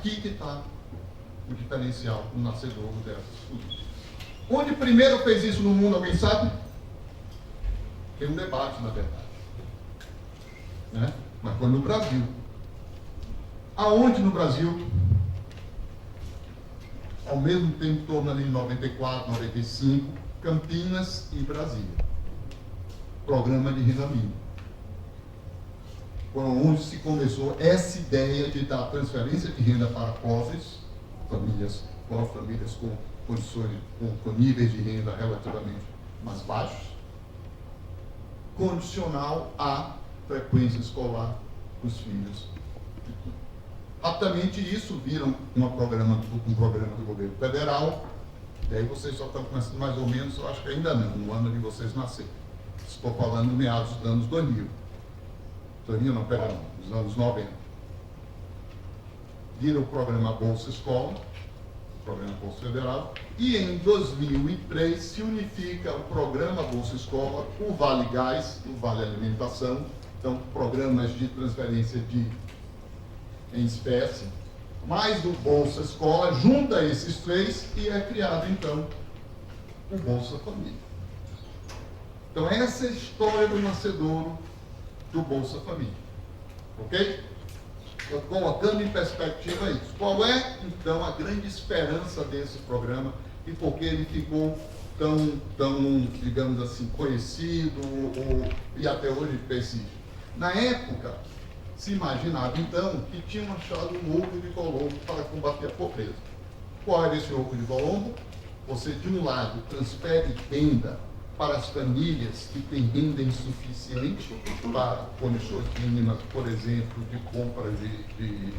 aqui que está o diferencial, o nascedouro dessas políticas. Onde primeiro fez isso no mundo, alguém sabe? Tem um debate, na verdade. Né? Mas foi no Brasil. Aonde no Brasil? Ao mesmo tempo, em torno ali de 94, 95, Campinas e Brasília. Programa de renda mínima. Foi onde se começou essa ideia de dar transferência de renda para pobres, famílias com condições, com níveis de renda relativamente mais baixos, condicional à frequência escolar dos filhos. Rapidamente isso viram um programa do governo federal, e aí vocês só estão começando mais ou menos, eu acho que ainda não, no ano de vocês nascerem. Estou falando meados dos anos 2000. 2000 não, perdão, dos anos 90. Viram o programa Bolsa Escola, o programa Bolsa Federal, e em 2003 se unifica o programa Bolsa Escola, o Vale Gás, o Vale Alimentação, então programas de transferência em espécie, mais do Bolsa Escola, junta esses três e é criado então o Bolsa Família. Então essa é a história do nascedouro do Bolsa Família. Ok? Estou colocando em perspectiva isso. Qual é, então, a grande esperança desse programa e por que ele ficou tão, digamos assim, conhecido e até hoje persiste? Na época, se imaginava, então, que tinham achado um ovo de Colombo para combater a pobreza. Qual era esse ovo de Colombo? Você, de um lado, transfere renda para as famílias que têm renda insuficiente para condições mínimas, por exemplo, de compra de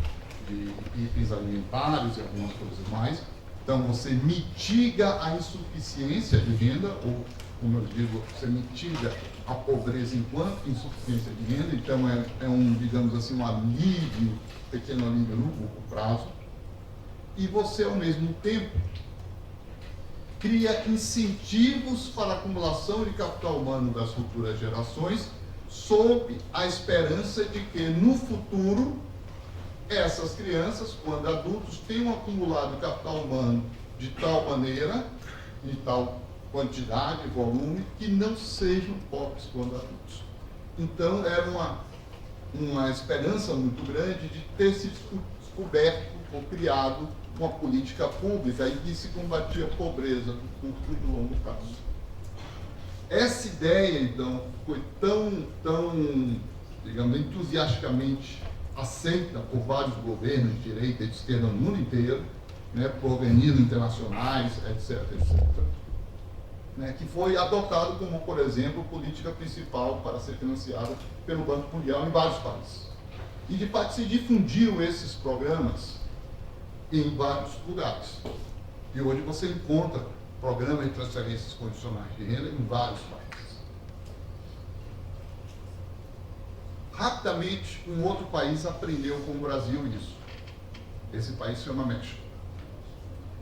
itens alimentares e algumas coisas mais. Então, você mitiga a insuficiência de renda, ou, como eu digo, você mitiga a pobreza enquanto insuficiência de renda. Então, é um, digamos assim, um alívio, pequeno alívio no curto prazo. E você, ao mesmo tempo, cria incentivos para a acumulação de capital humano das futuras gerações, sob a esperança de que, no futuro, essas crianças, quando adultos, tenham acumulado capital humano de tal maneira, de tal quantidade, volume, que não sejam pobres quando adultos. Então, era uma esperança muito grande de ter se descoberto ou criado uma política pública em que se combatia a pobreza do curto e do longo prazo. Essa ideia, então, foi tão, digamos, entusiasticamente aceita por vários governos de direita e de esquerda no mundo inteiro, né, por organismos internacionais, etc., né, que foi adotado como, por exemplo, política principal para ser financiada pelo Banco Mundial em vários países. E, de fato, se difundiu esses programas em vários lugares. E hoje você encontra programas de transferências condicionais de renda em vários países. Rapidamente, um outro país aprendeu com o Brasil isso. Esse país se chama México.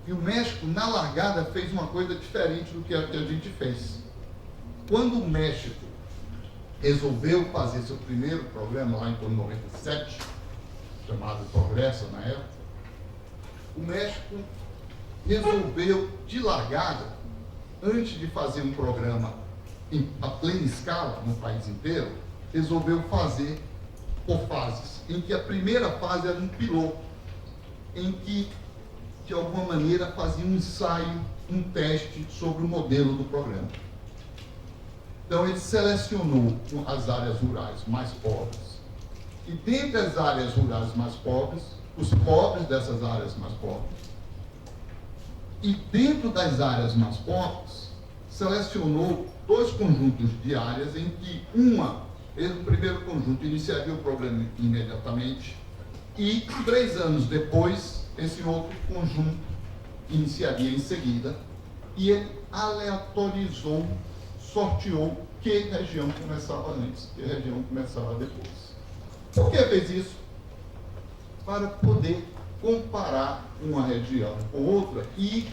E o México, na largada, fez uma coisa diferente do que a gente fez. Quando o México resolveu fazer seu primeiro programa, lá em torno de 97, chamado Progresso na época, o México resolveu, de largada, antes de fazer um programa a plena escala no país inteiro, resolveu fazer por fases, em que a primeira fase era um piloto, em que, de alguma maneira, fazia um ensaio, um teste sobre o modelo do programa. Então, ele selecionou as áreas rurais mais pobres, e dentre as áreas rurais mais pobres, os pobres dessas áreas mais pobres. E dentro das áreas mais pobres, selecionou dois conjuntos de áreas em que o primeiro conjunto iniciaria o programa imediatamente e 3 anos depois, esse outro conjunto iniciaria em seguida e ele aleatorizou, sorteou que região começava antes, que região começava depois. Por que fez isso? Para poder comparar uma região com outra e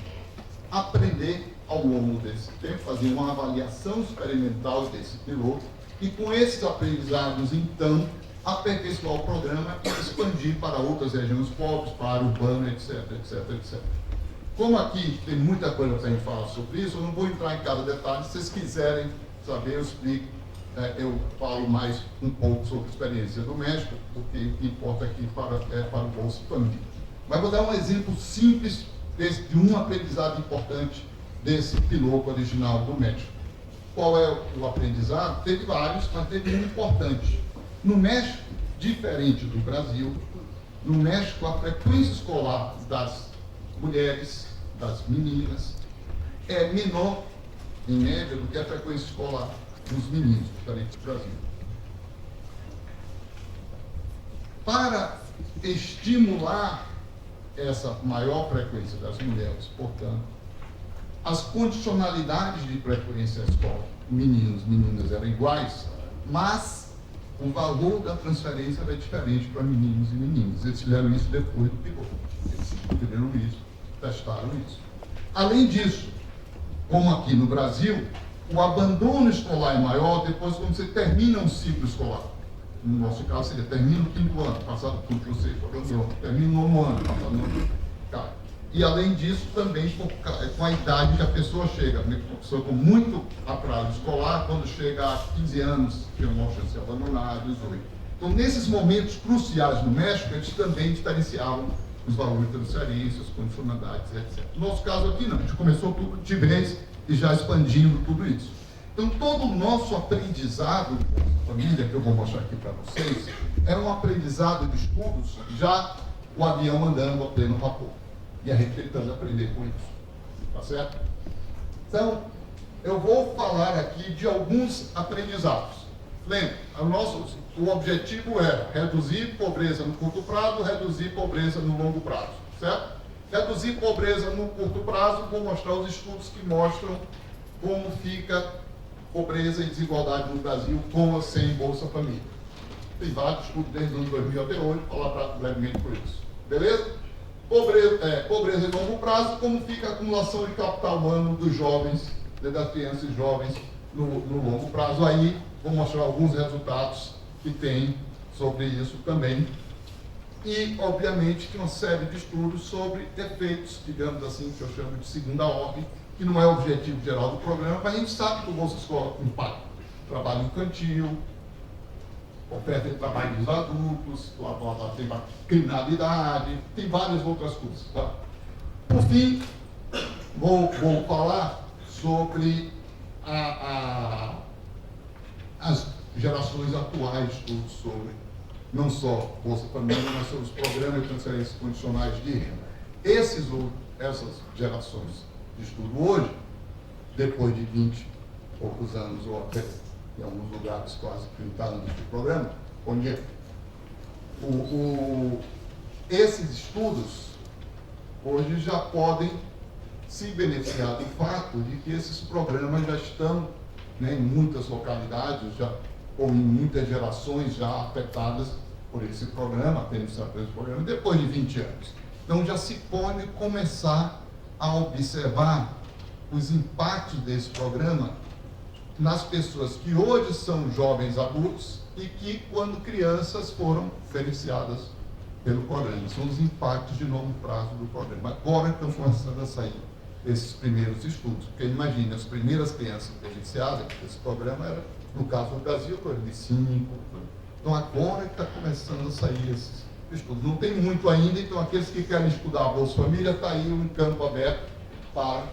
aprender ao longo desse tempo, fazer uma avaliação experimental desse piloto e com esses aprendizados, então, aperfeiçoar o programa e expandir para outras regiões pobres, para a área urbana, etc, etc, etc. Como aqui tem muita coisa para a gente falar sobre isso, eu não vou entrar em cada detalhe. Se vocês quiserem saber, eu explico. Eu falo mais um pouco sobre a experiência do México, porque o que importa aqui para o Bolsa Família. Mas vou dar um exemplo simples de um aprendizado importante desse piloto original do México. Qual é o aprendizado? Teve vários, mas teve um importante. No México, diferente do Brasil, no México a frequência escolar das mulheres, das meninas, é menor, em média, do que a frequência escolar dos meninos, diferente do Brasil. Para estimular essa maior frequência das mulheres, portanto, as condicionalidades de frequência à escola, meninos, meninas eram iguais, mas o valor da transferência era diferente para meninos e meninas. Eles fizeram isso depois do piloto. Eles descobriram isso, testaram isso. Além disso, como aqui no Brasil, o abandono escolar é maior depois quando você termina um ciclo escolar. No nosso caso, seria termina o 5º ano, passado tudo que você abandonou, termina o 9º ano, passado o 9º ano. E além disso, também com a idade que a pessoa chega. Uma pessoa com muito atraso escolar, quando chega a 15 anos, tem uma chance de abandonar, 18. Então, nesses momentos cruciais no México, eles também diferenciavam os valores de transferência, as condicionalidades, etc. No nosso caso aqui, não. A gente começou tudo de vez e já expandindo tudo isso. Então, todo o nosso aprendizado, família, que eu vou mostrar aqui para vocês, é um aprendizado de estudos, já o avião andando a pleno vapor. E a gente tentando aprender com isso. Tá certo? Então, eu vou falar aqui de alguns aprendizados. Lembra, o objetivo era reduzir pobreza no curto prazo, reduzir pobreza no longo prazo. Certo? Reduzir pobreza no curto prazo, vou mostrar os estudos que mostram como fica pobreza e desigualdade no Brasil com ou sem Bolsa Família. Tem vários estudos desde o ano 2000 até hoje, vou falar brevemente por isso. Beleza? Pobreza em longo prazo, como fica a acumulação de capital humano dos jovens, das crianças e jovens no longo prazo. Aí vou mostrar alguns resultados que tem sobre isso também. E, obviamente, tem uma série de estudos sobre efeitos, digamos assim, que eu chamo de segunda ordem, que não é o objetivo geral do programa, mas a gente sabe que o Bolsa Escola impacta trabalho infantil, oferta de trabalho dos adultos, tem criminalidade, tem várias outras coisas. Tá? Por fim, vou falar sobre as gerações atuais de estudos sobre não só Bolsa Família, mas sobre os programas de transferências condicionais de renda. Essas gerações de estudo hoje, depois de 20 e poucos anos, ou até em alguns lugares quase 30 anos de programa, onde esses estudos hoje já podem se beneficiar do fato de que esses programas já estão, né, em muitas localidades, ou em muitas gerações já afetadas por esse programa, depois de 20 anos. Então já se pode começar a observar os impactos desse programa nas pessoas que hoje são jovens adultos e que, quando crianças, foram beneficiadas pelo programa. São os impactos de longo prazo do programa. Agora estão começando a sair esses primeiros estudos, porque imagine, as primeiras crianças beneficiadas desse programa era, no caso do Brasil, de 5. Então agora que está começando a sair esses estudos. Não tem muito ainda, então aqueles que querem estudar a Bolsa Família, está aí um campo aberto para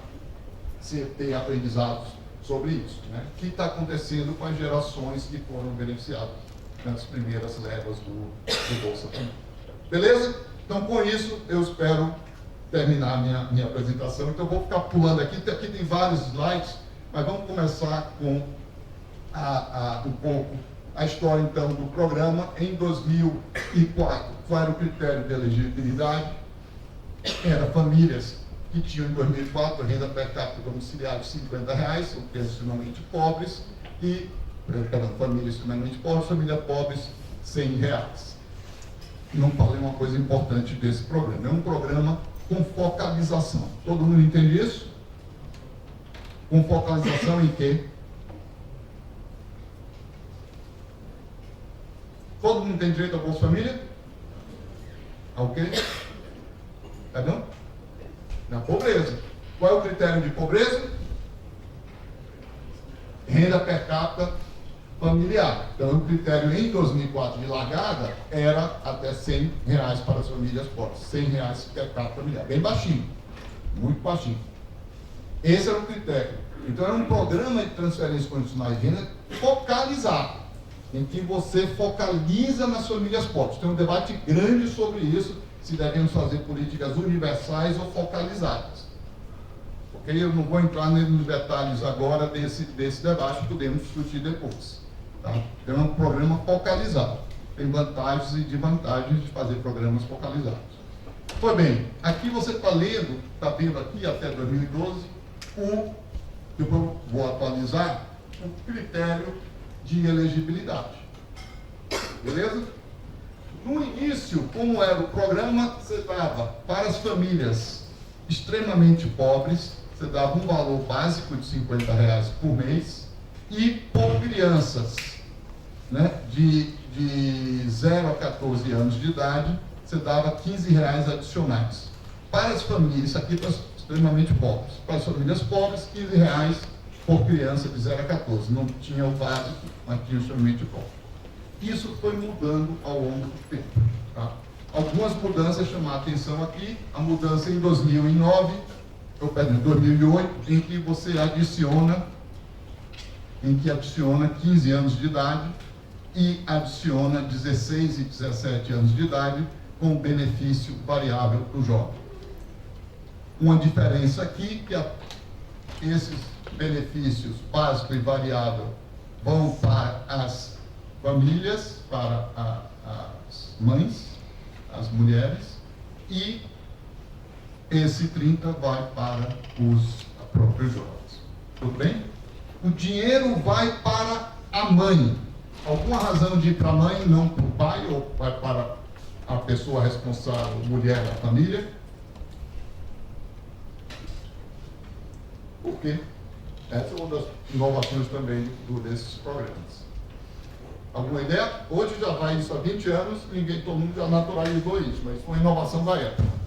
se ter aprendizados sobre isso, né? O que está acontecendo com as gerações que foram beneficiadas nas primeiras levas do Bolsa Família. Beleza? Então, com isso, eu espero terminar a minha apresentação. Então, eu vou ficar pulando aqui. Aqui tem vários slides, mas vamos começar com um pouco a história, então, do programa. Em 2004, qual era o critério de elegibilidade? Era famílias que tinham, em 2004, a renda per capita domiciliar de R$50, são pessoas extremamente pobres, e, famílias extremamente pobres, famílias pobres, R$100. Não falei uma coisa importante desse programa. É um programa com focalização. Todo mundo entende isso? Com focalização em quê? Todo mundo tem direito ao Bolsa Família? Ok? Tá bom? Na pobreza. Qual é o critério de pobreza? Renda per capita familiar. Então, o critério em 2004 de largada era até R$100 para as famílias pobres. R$100 per capita familiar. Bem baixinho. Muito baixinho. Esse era o critério. Então, era um programa de transferências condicionais de renda focalizado, em que você focaliza nas famílias pobres. Tem um debate grande sobre isso, se devemos fazer políticas universais ou focalizadas. Ok? Eu não vou entrar nos detalhes agora desse debate, podemos discutir depois. Tá? Então, é um programa focalizado. Tem vantagens e desvantagens de fazer programas focalizados. Pois bem, aqui você está vendo aqui até 2012, eu vou atualizar o critério de elegibilidade. Beleza? No início, como era o programa, você dava para as famílias extremamente pobres, você dava um valor básico de R$50 por mês, e por crianças, né, de 0 a 14 anos de idade, você dava R$15 adicionais. Para as famílias, isso aqui para as extremamente pobres. Para as famílias pobres, R$15 por criança de 0 a 14. Não tinha o básico, mas tinha o extremamente pobre. Isso foi mudando ao longo do tempo. Tá? Algumas mudanças chamam a atenção aqui. A mudança em 2008, em que você adiciona 15 anos de idade e adiciona 16 e 17 anos de idade com benefício variável para o jovem. Uma diferença aqui, que esses benefícios básico e variável vão para as famílias, para as mães, as mulheres, e esse 30 vai para os próprios jovens. Tudo bem? O dinheiro vai para a mãe. Alguma razão de ir para a mãe, não para o pai, ou vai para a pessoa responsável, mulher da família? Por quê? Essa é uma das inovações também desses programas. Alguma ideia? Hoje já vai isso há 20 anos, todo mundo já naturalizou isso, mas foi uma inovação da época.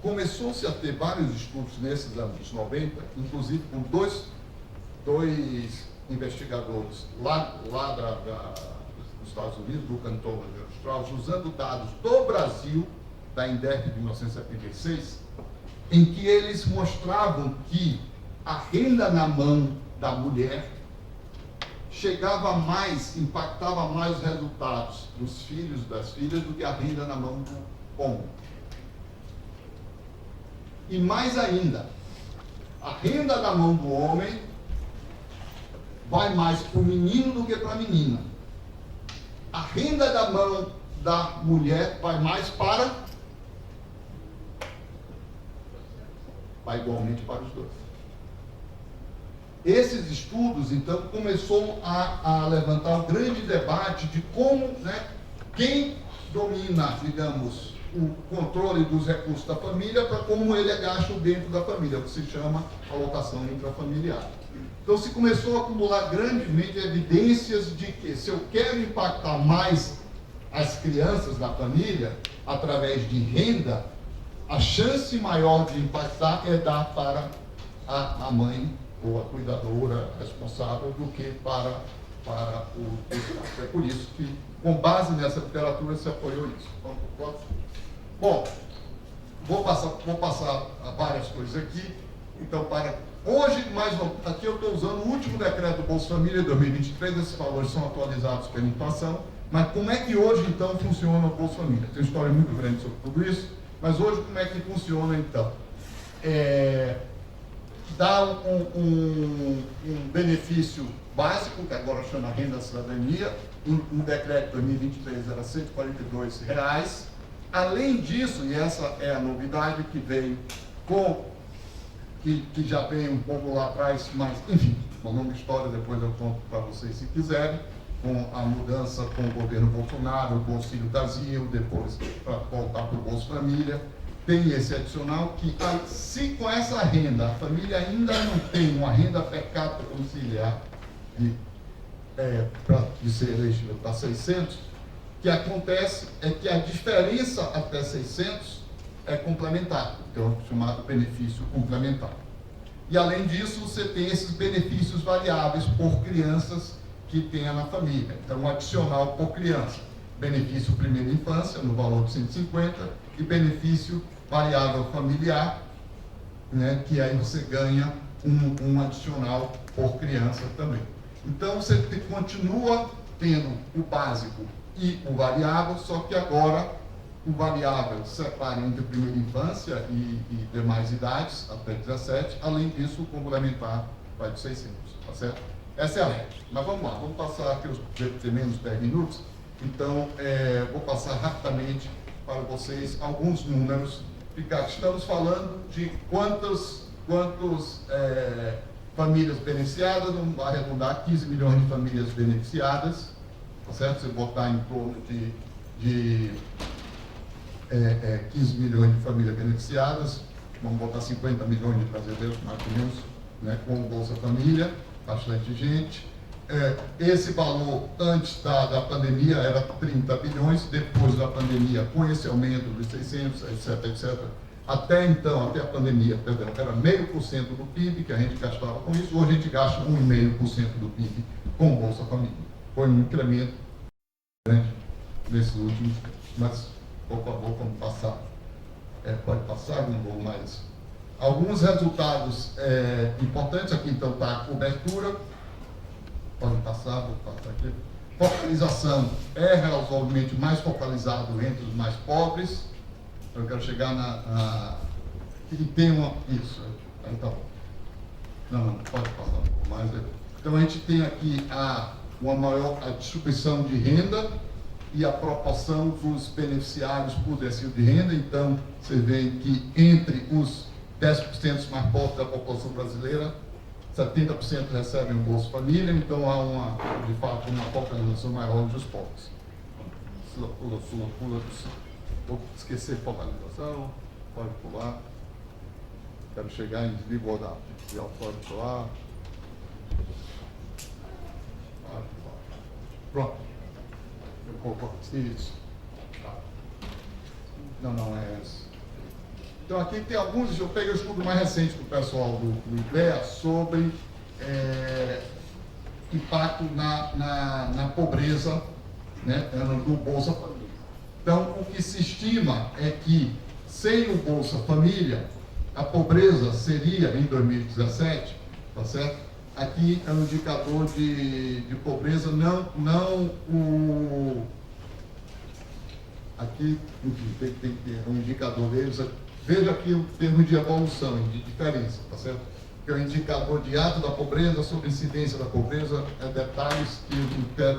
Começou-se a ter vários estudos nesses anos 90, inclusive com dois investigadores lá dos Estados Unidos, do Canton e Strauss, usando dados do Brasil, da INDEC de 1976, em que eles mostravam que a renda na mão da mulher chegava mais, impactava mais os resultados dos filhos e das filhas do que a renda na mão do homem. E mais ainda, a renda na mão do homem vai mais para o menino do que para a menina. A renda da mão da mulher vai mais vai igualmente para os dois. Esses estudos, então, começou a levantar um grande debate de como, né, quem domina, digamos, o controle dos recursos da família para como ele é gasto dentro da família, o que se chama alocação intrafamiliar. Então se começou a acumular grandemente evidências de que se eu quero impactar mais as crianças da família através de renda, a chance maior de impactar é dar para a mãe ou a cuidadora responsável do que para o Estado. É por isso que, com base nessa literatura, se apoiou isso. Bom, vou passar várias coisas aqui. Então, hoje, aqui eu estou usando o último decreto do Bolsa Família de 2023, esses valores são atualizados pela inflação, mas como é que hoje, então, funciona o Bolsa Família? Tem uma história muito grande sobre tudo isso, mas hoje como é que funciona, então? Dá um benefício básico, que agora chama Renda Cidadania, um decreto de 2023 era R$142. Além disso, e essa é a novidade que veio que já veio um pouco lá atrás, mas, enfim, uma longa história, depois eu conto para vocês se quiserem, com a mudança com o governo Bolsonaro, o Auxílio Brasil, depois para voltar para o Bolsa Família, tem esse adicional que, se com essa renda a família ainda não tem uma renda per capita conciliar de ser elegível para 600, o que acontece é que a diferença até 600 é complementar, então é chamado benefício complementar. E além disso, você tem esses benefícios variáveis por crianças que tenha na família. Então, um adicional por criança, benefício primeira infância, no valor de 150, e benefício variável familiar, né, que aí você ganha um adicional por criança também. Então, você continua tendo o básico e o variável, só que agora o variável separa entre primeira infância e demais idades, até 17. Além disso, o complementar vai de 600, tá certo? Essa é a regra. Mas vamos lá, vamos passar aqui, os menos 10 minutos. Então, vou passar rapidamente para vocês alguns números. Estamos falando de quantas famílias beneficiadas, vamos arredondar 15 milhões de famílias beneficiadas, tá certo? Você botar em torno de 15 milhões de famílias beneficiadas, vamos botar 50 milhões de brasileiros, mais ou menos, né, com o Bolsa Família, bastante gente. Esse valor antes da pandemia era 30 bilhões, depois da pandemia, com esse aumento dos 600, etc, etc, até então, até a pandemia, perdão, era 0,5% do PIB que a gente gastava com isso, hoje a gente gasta 1,5% do PIB com o Bolsa Família. Foi um incremento grande nesses últimos tempos. Mas, por favor, vamos passar. Pode passar, não vou mais. Alguns resultados importantes aqui, então, está a cobertura. Pode passar, vou passar aqui. Focalização é razoavelmente mais focalizado entre os mais pobres. Eu quero chegar e tem uma. Isso. Então. Não, pode passar um pouco mais. Então a gente tem aqui uma maior distribuição de renda e a proporção dos beneficiários por decil de renda. Então, você vê que entre os 10% mais pobres da população brasileira, 70% recebem o Bolsa Família, então há de fato uma focalização maior dos pobres. Pula. Vou esquecer focalização, pode pular. Quero chegar em desigualdade. Pode pular. Pronto. Isso. Não é esse. Então aqui tem alguns, eu peguei o estudo mais recente do pessoal do IBEA sobre impacto na pobreza, né, do Bolsa Família. Então, o que se estima é que, sem o Bolsa Família, a pobreza seria, em 2017, tá certo? Aqui é um indicador de pobreza, aqui, enfim, tem que ter um indicador deles. Veja aqui o termo de evolução, de diferença, tá certo? Que é o indicador de ato da pobreza sobre incidência da pobreza, detalhes que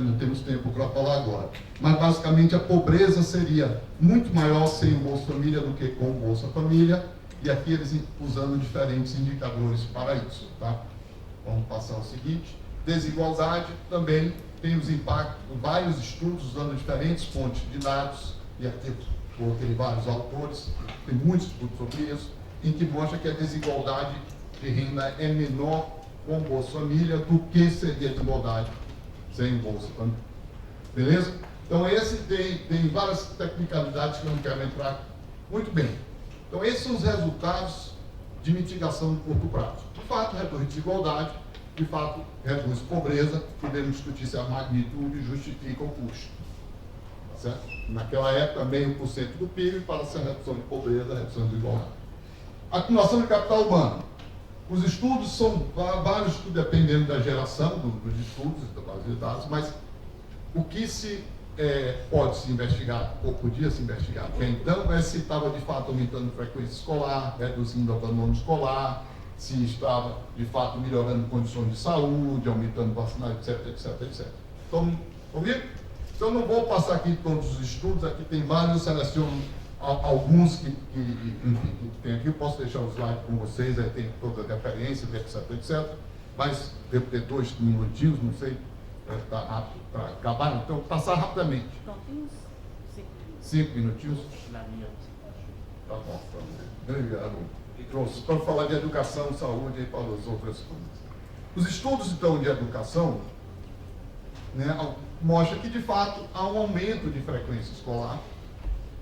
não temos tempo para falar agora. Mas, basicamente, a pobreza seria muito maior sem o Bolsa Família do que com o Bolsa Família, e aqui eles usando diferentes indicadores para isso, tá? Vamos passar o seguinte. Desigualdade também tem os impactos, vários estudos usando diferentes fontes de dados, e aqui coloquei vários autores, tem muitos estudos sobre isso, em que mostra que a desigualdade de renda é menor com Bolsa Família do que seria a desigualdade sem Bolsa Família. Beleza? Então, esse tem várias tecnicalidades que eu não quero entrar. Muito bem. Então, esses são os resultados de mitigação no curto prazo. De fato, reduz desigualdade, de fato, reduz pobreza, podemos discutir se a magnitude justifica o custo. Tá certo? Naquela época, 0,5% do PIB para ser redução de pobreza, redução de desigualdade. Acumulação de capital humano. Os estudos são vários, dependendo da geração dos estudos, da base de dados, mas o que pode se investigar, ou podia se investigar até então, é se estava de fato aumentando a frequência escolar, reduzindo o abandono escolar, se estava de fato melhorando condições de saúde, aumentando vacinação, etc. Então, comigo? Então, não vou passar aqui todos os estudos, aqui tem vários, eu seleciono alguns que tem aqui, eu posso deixar o slide com vocês, aí tem todas as referências, etc. Mas devo ter 2 minutinhos, não sei, está rápido para acabar, então passar rapidamente. Então, tem uns 5 minutos. 5 minutinhos? Tá bom, obrigado. Trouxe para falar de educação, saúde e para as outras coisas. Os estudos, então, de educação, né, mostram que, de fato, há um aumento de frequência escolar,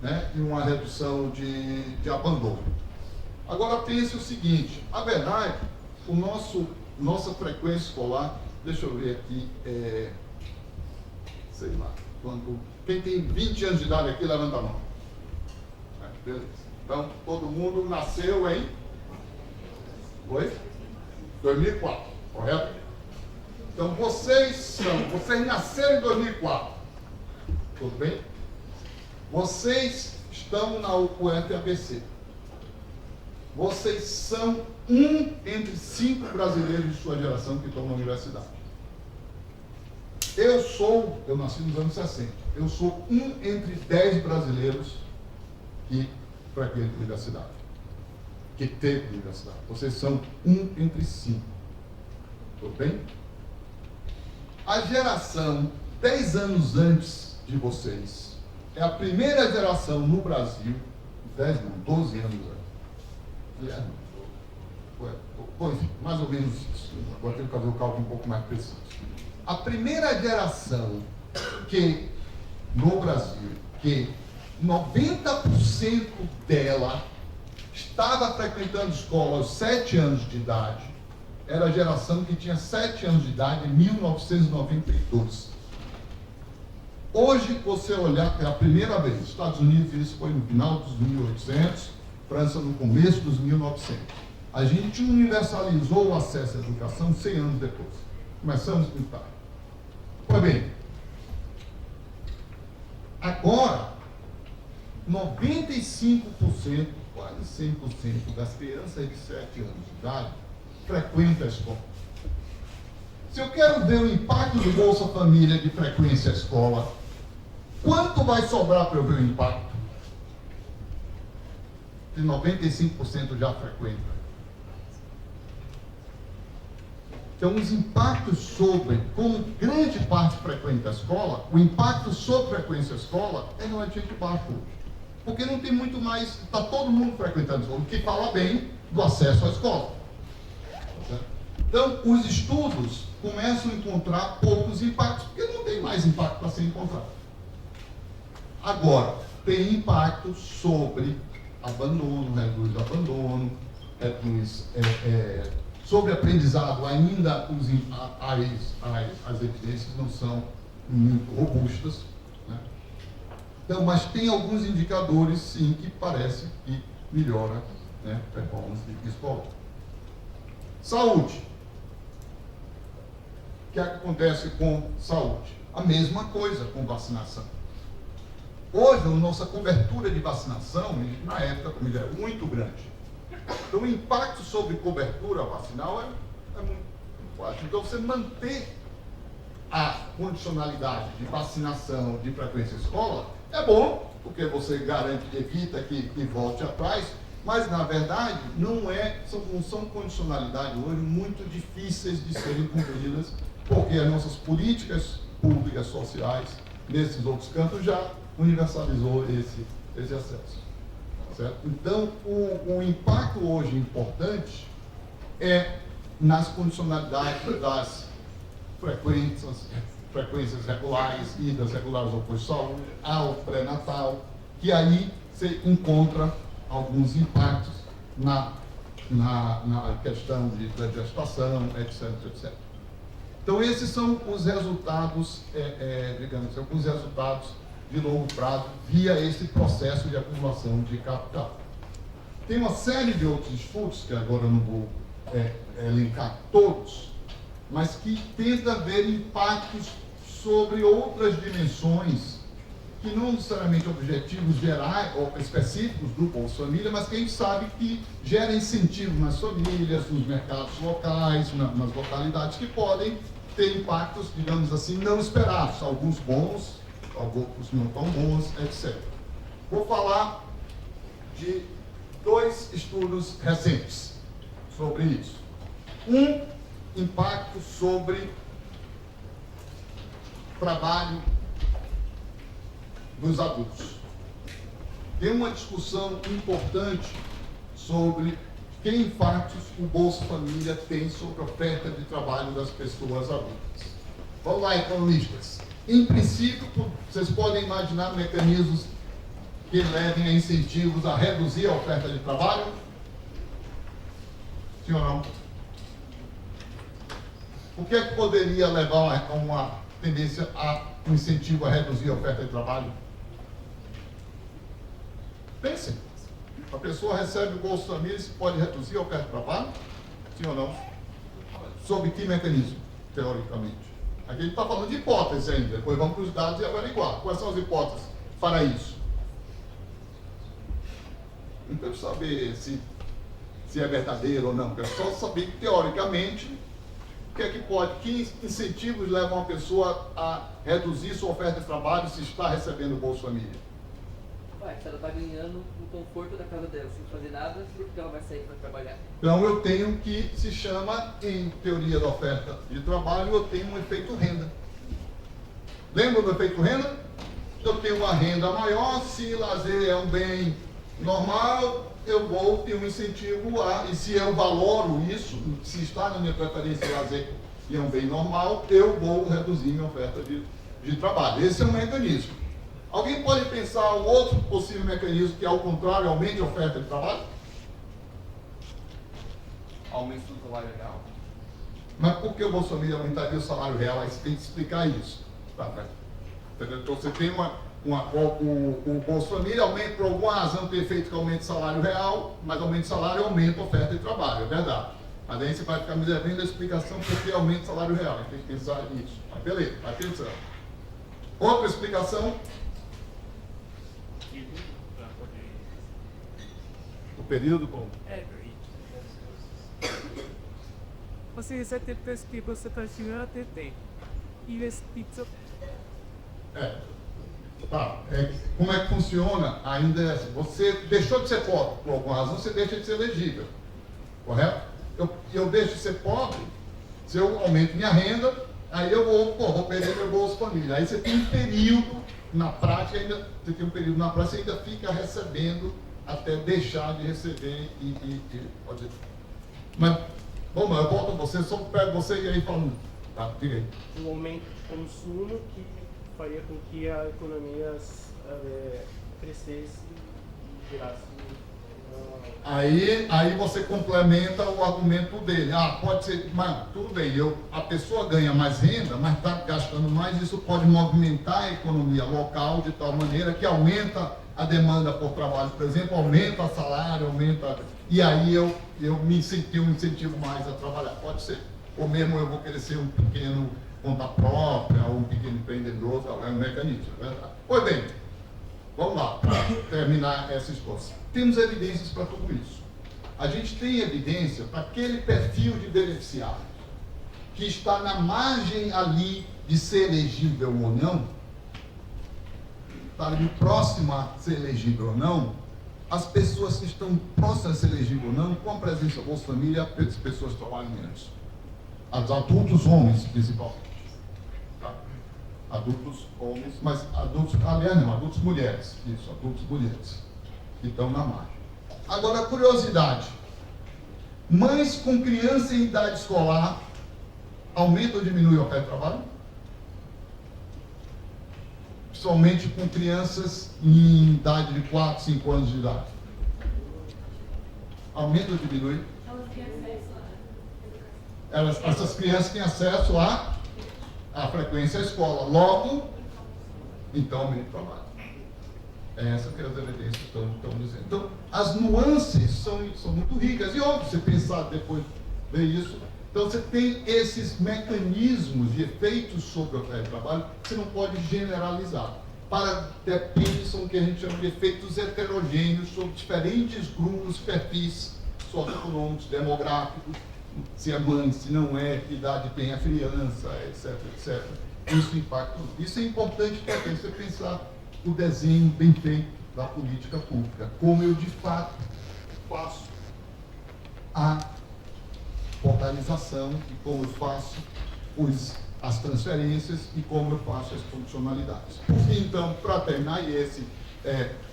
né, e uma redução de abandono. Agora, pense o seguinte, a verdade, nossa frequência escolar, deixa eu ver aqui, sei lá, quem tem 20 anos de idade aqui, levanta a mão. Beleza. Então, todo mundo nasceu em 2004, correto? Então, vocês nasceram em 2004, tudo bem? Vocês estão na UFABC. Vocês são um entre 5 brasileiros de sua geração que estão na universidade. Eu nasci nos anos 60. Eu sou um entre 10 brasileiros que frequentam a universidade, que teve universidade. Vocês são um entre 5. Tudo bem? A geração 10 anos antes de vocês é a primeira geração no Brasil, 12 anos antes. Pois, mais ou menos isso. Agora tenho que fazer o cálculo um pouco mais preciso. A primeira geração que, no Brasil, que 90% dela estava frequentando escola aos 7 anos de idade, era a geração que tinha 7 anos de idade em 1992. Hoje, você olhar pela primeira vez, Estados Unidos, isso foi no final dos 1800, França no começo dos 1900. A gente universalizou o acesso à educação 100 anos depois. Começamos com tarde. Pois bem, agora, 95%, quase 100% das crianças de 7 anos de idade frequentam a escola. Se eu quero ver o impacto do Bolsa Família de frequência à escola, quanto vai sobrar para eu ver o impacto? De 95% já frequenta. Então, os impactos sobre, como grande parte frequenta a escola, o impacto sobre frequência à escola é relativamente baixo hoje. Porque não tem muito mais, está todo mundo frequentando a escola, o que fala bem do acesso à escola. Então, os estudos começam a encontrar poucos impactos, porque não tem mais impacto para ser encontrado. Agora, tem impacto sobre abandono, reduz abandono, reduz sobre aprendizado, ainda as evidências não são muito robustas, né? Então, mas tem alguns indicadores, sim, que parece que melhora, né, a performance escolar. Saúde. O que acontece com saúde? A mesma coisa com vacinação. Hoje, a nossa cobertura de vacinação, na época, como é muito grande. Então, o impacto sobre cobertura vacinal é muito forte. Então, você manter a condicionalidade de vacinação, de frequência escola, é bom, porque você garante, evita que volte atrás, mas, na verdade, não são condicionalidades hoje muito difíceis de serem cumpridas, porque as nossas políticas públicas sociais, nesses outros campos, já universalizou esse acesso. Certo? Então, o impacto hoje importante é nas condicionalidades das frequências regulares, idas regulares ao posto de saúde, ao pré-natal, que aí você encontra alguns impactos na questão da gestação, etc, etc. Então, esses são os resultados, digamos, alguns resultados de longo prazo via esse processo de acumulação de capital. Tem uma série de outros estudos, que agora eu não vou elencar todos, mas que tenta ver impactos sobre outras dimensões que não necessariamente objetivos gerais ou específicos do Bolsa Família, mas que a gente sabe que gera incentivo nas famílias, nos mercados locais, nas localidades, que podem ter impactos, digamos assim, não esperados, alguns bons, alguns não tão bons, etc. Vou falar de 2 estudos recentes sobre isso. Um, impacto sobre trabalho dos adultos. tem uma discussão importante sobre que impactos o Bolsa Família tem sobre a oferta de trabalho das pessoas adultas. Vamos lá, economistas. Em princípio, vocês podem imaginar mecanismos que levem a incentivos a reduzir a oferta de trabalho? Sim ou não? O que é que poderia levar a uma tendência a um incentivo a reduzir a oferta de trabalho? Pensem. A pessoa recebe o Bolsa Família, se pode reduzir a oferta de trabalho? Sim ou não? Sob que mecanismo, teoricamente? Aqui a gente está falando de hipóteses ainda. Depois vamos para os dados e averiguar. Quais são as hipóteses para isso? Não quero saber se é verdadeiro ou não. Quero só saber que, teoricamente, o que é que pode, que incentivos levam a pessoa a reduzir sua oferta de trabalho se está recebendo o Bolsa Família? Se ela está ganhando no conforto da casa dela, sem fazer nada, por que ela vai sair para trabalhar? Então eu tenho o que se chama, em teoria da oferta de trabalho, eu tenho um efeito renda. Lembra do efeito renda? Eu tenho uma renda maior, se lazer é um bem normal, eu vou ter um incentivo a, e se eu valoro isso, se está na minha preferência lazer e é um bem normal, eu vou reduzir minha oferta de trabalho. Esse é um mecanismo. Alguém pode pensar um outro possível mecanismo que, ao contrário, aumente a oferta de trabalho? Aumento do salário real. Mas por que o Bolsa Família aumentaria o salário real? Aí você tem que explicar isso. Então você tem o Bolsa Família aumenta, por alguma razão tem efeito que aumenta o salário real, mas aumenta o salário e aumenta a oferta de trabalho, é verdade. Mas aí você vai ficar me devendo a explicação por que aumenta o salário real. A gente tem que pensar nisso. Mas beleza, vai pensando. Outra explicação? O período como? Você já tem que você está chegando a ter. E esse pizza. Como é que funciona? Ainda é assim. Você deixou de ser pobre, por alguma razão, você deixa de ser elegível. Correto? Eu deixo de ser pobre, se eu aumento minha renda, aí eu vou perder meu Bolsa Família. Aí você tem um período, na prática, você ainda fica recebendo até deixar de receber pode dizer. Mas, vamos lá, eu volto a você, só pego você e aí falando. Tá, diga aí. Um aumento de consumo que faria com que a economia crescesse e virasse. Aí você complementa o argumento dele. Pode ser, mas tudo bem, a pessoa ganha mais renda, mas está gastando mais, isso pode movimentar a economia local de tal maneira que aumenta a demanda por trabalho, por exemplo, aumenta o salário, e aí eu me incentivo mais a trabalhar. Pode ser. Ou mesmo eu vou querer ser um pequeno conta própria, ou um pequeno empreendedor, é um mecanismo, é verdade. Pois bem, vamos lá, para terminar essa história. Temos evidências para tudo isso. A gente tem evidência para aquele perfil de beneficiário que está na margem ali de ser elegível ou não, está ali próximo a ser elegível ou não, as pessoas que estão próximas a ser elegível ou não, com a presença do Bolsa Família, as pessoas trabalham menos. Os adultos homens, principalmente. Tá? Adultos homens, mas adultos mulheres. Isso, adultos mulheres. Que estão na margem. Agora, curiosidade. Mães com criança em idade escolar aumentam ou diminuem a oferta de trabalho? Principalmente com crianças em idade de 4, 5 anos de idade. Aumenta ou diminui? Essas crianças têm acesso à frequência à escola. Logo, então aumenta o trabalho. É essa que as evidências estão dizendo. Então, as nuances são muito ricas. E óbvio, você pensar depois ver isso. Então, você tem esses mecanismos de efeitos sobre a oferta de trabalho que você não pode generalizar. Depende, são o que a gente chama de efeitos heterogêneos sobre diferentes grupos, perfis socioeconômicos, demográficos, se é mãe, se não é, que idade tem a criança, etc, etc. Isso impacta. Isso é importante para você pensar o desenho bem feito da política pública, como eu de fato faço a portalização e como eu faço as transferências e como eu faço as funcionalidades. Por fim, então, para terminar, e esse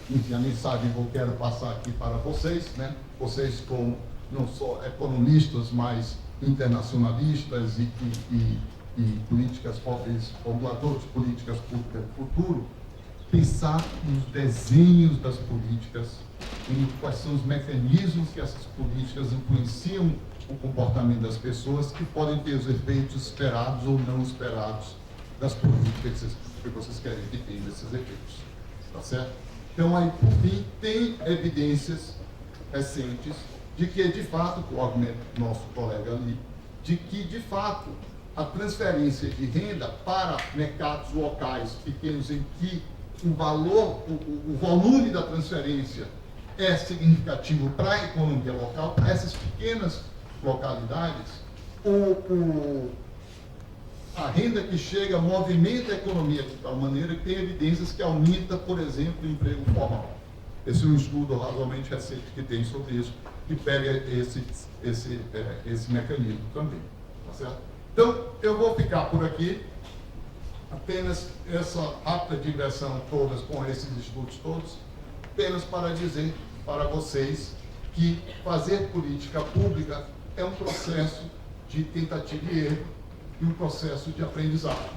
enfim, a mensagem que eu quero passar aqui para vocês, né? Vocês como não só economistas, mas internacionalistas e formuladores de políticas públicas do futuro, pensar nos desenhos das políticas, em quais são os mecanismos que essas políticas influenciam o comportamento das pessoas, que podem ter os efeitos esperados ou não esperados das políticas que vocês querem que tenham esses efeitos. Tá certo? Então, aí, por fim, tem evidências recentes de que, de fato, o argumento do nosso colega ali, de que, de fato, a transferência de renda para mercados locais pequenos em que o valor, o volume da transferência é significativo para a economia local, para essas pequenas localidades, a renda que chega movimenta a economia de tal maneira que tem evidências que aumenta, por exemplo, o emprego formal. Esse é um estudo razoavelmente recente que tem sobre isso, que pega esse mecanismo também. Tá certo? Então, eu vou ficar por aqui, apenas essa rápida digressão todas com esses estudos todos, apenas para dizer para vocês que fazer política pública é um processo de tentativa e erro e um processo de aprendizado,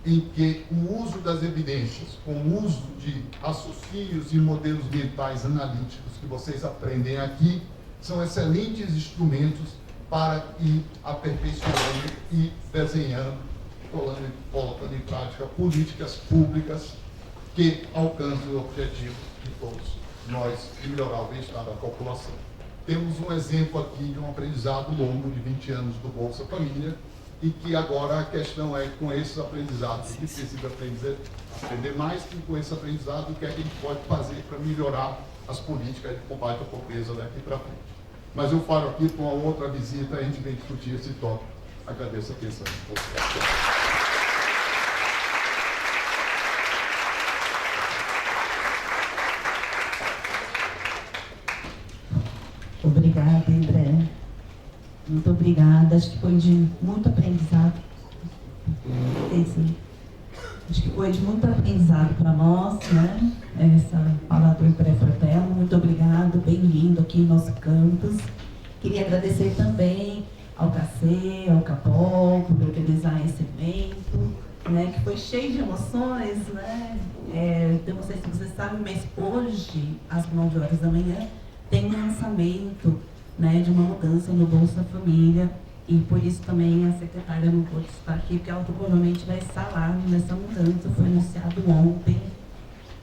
em que o uso das evidências, com o uso de raciocínios e modelos mentais analíticos que vocês aprendem aqui, são excelentes instrumentos para ir aperfeiçoando e desenhando, colocando em prática políticas públicas que alcancem o objetivo de todos nós, de melhorar o bem-estar da população. Temos um exemplo aqui de um aprendizado longo de 20 anos do Bolsa Família, e que agora a questão é, com esses aprendizados, que precisa aprender mais, e com esse aprendizado, o que é que a gente pode fazer para melhorar as políticas de combate à pobreza daqui para frente. Mas eu falo aqui com uma outra visita, a gente vem discutir esse tópico. Agradeço a atenção. Obrigada, André. Muito obrigada. Acho que foi de muito aprendizado. Acho que foi de muito aprendizado para nós, né? Essa fala do André Fortello. Muito obrigado, bem-vindo aqui no nosso campus. Queria agradecer também ao KC, ao Capol, por organizar esse evento, né? Que foi cheio de emoções, né? Eu não sei se vocês sabem, mas hoje, às 9 horas da manhã, tem um lançamento, né, de uma mudança no Bolsa Família, e por isso também a secretária não pôde estar aqui, porque ela provavelmente vai estar lá nessa mudança, foi anunciado ontem.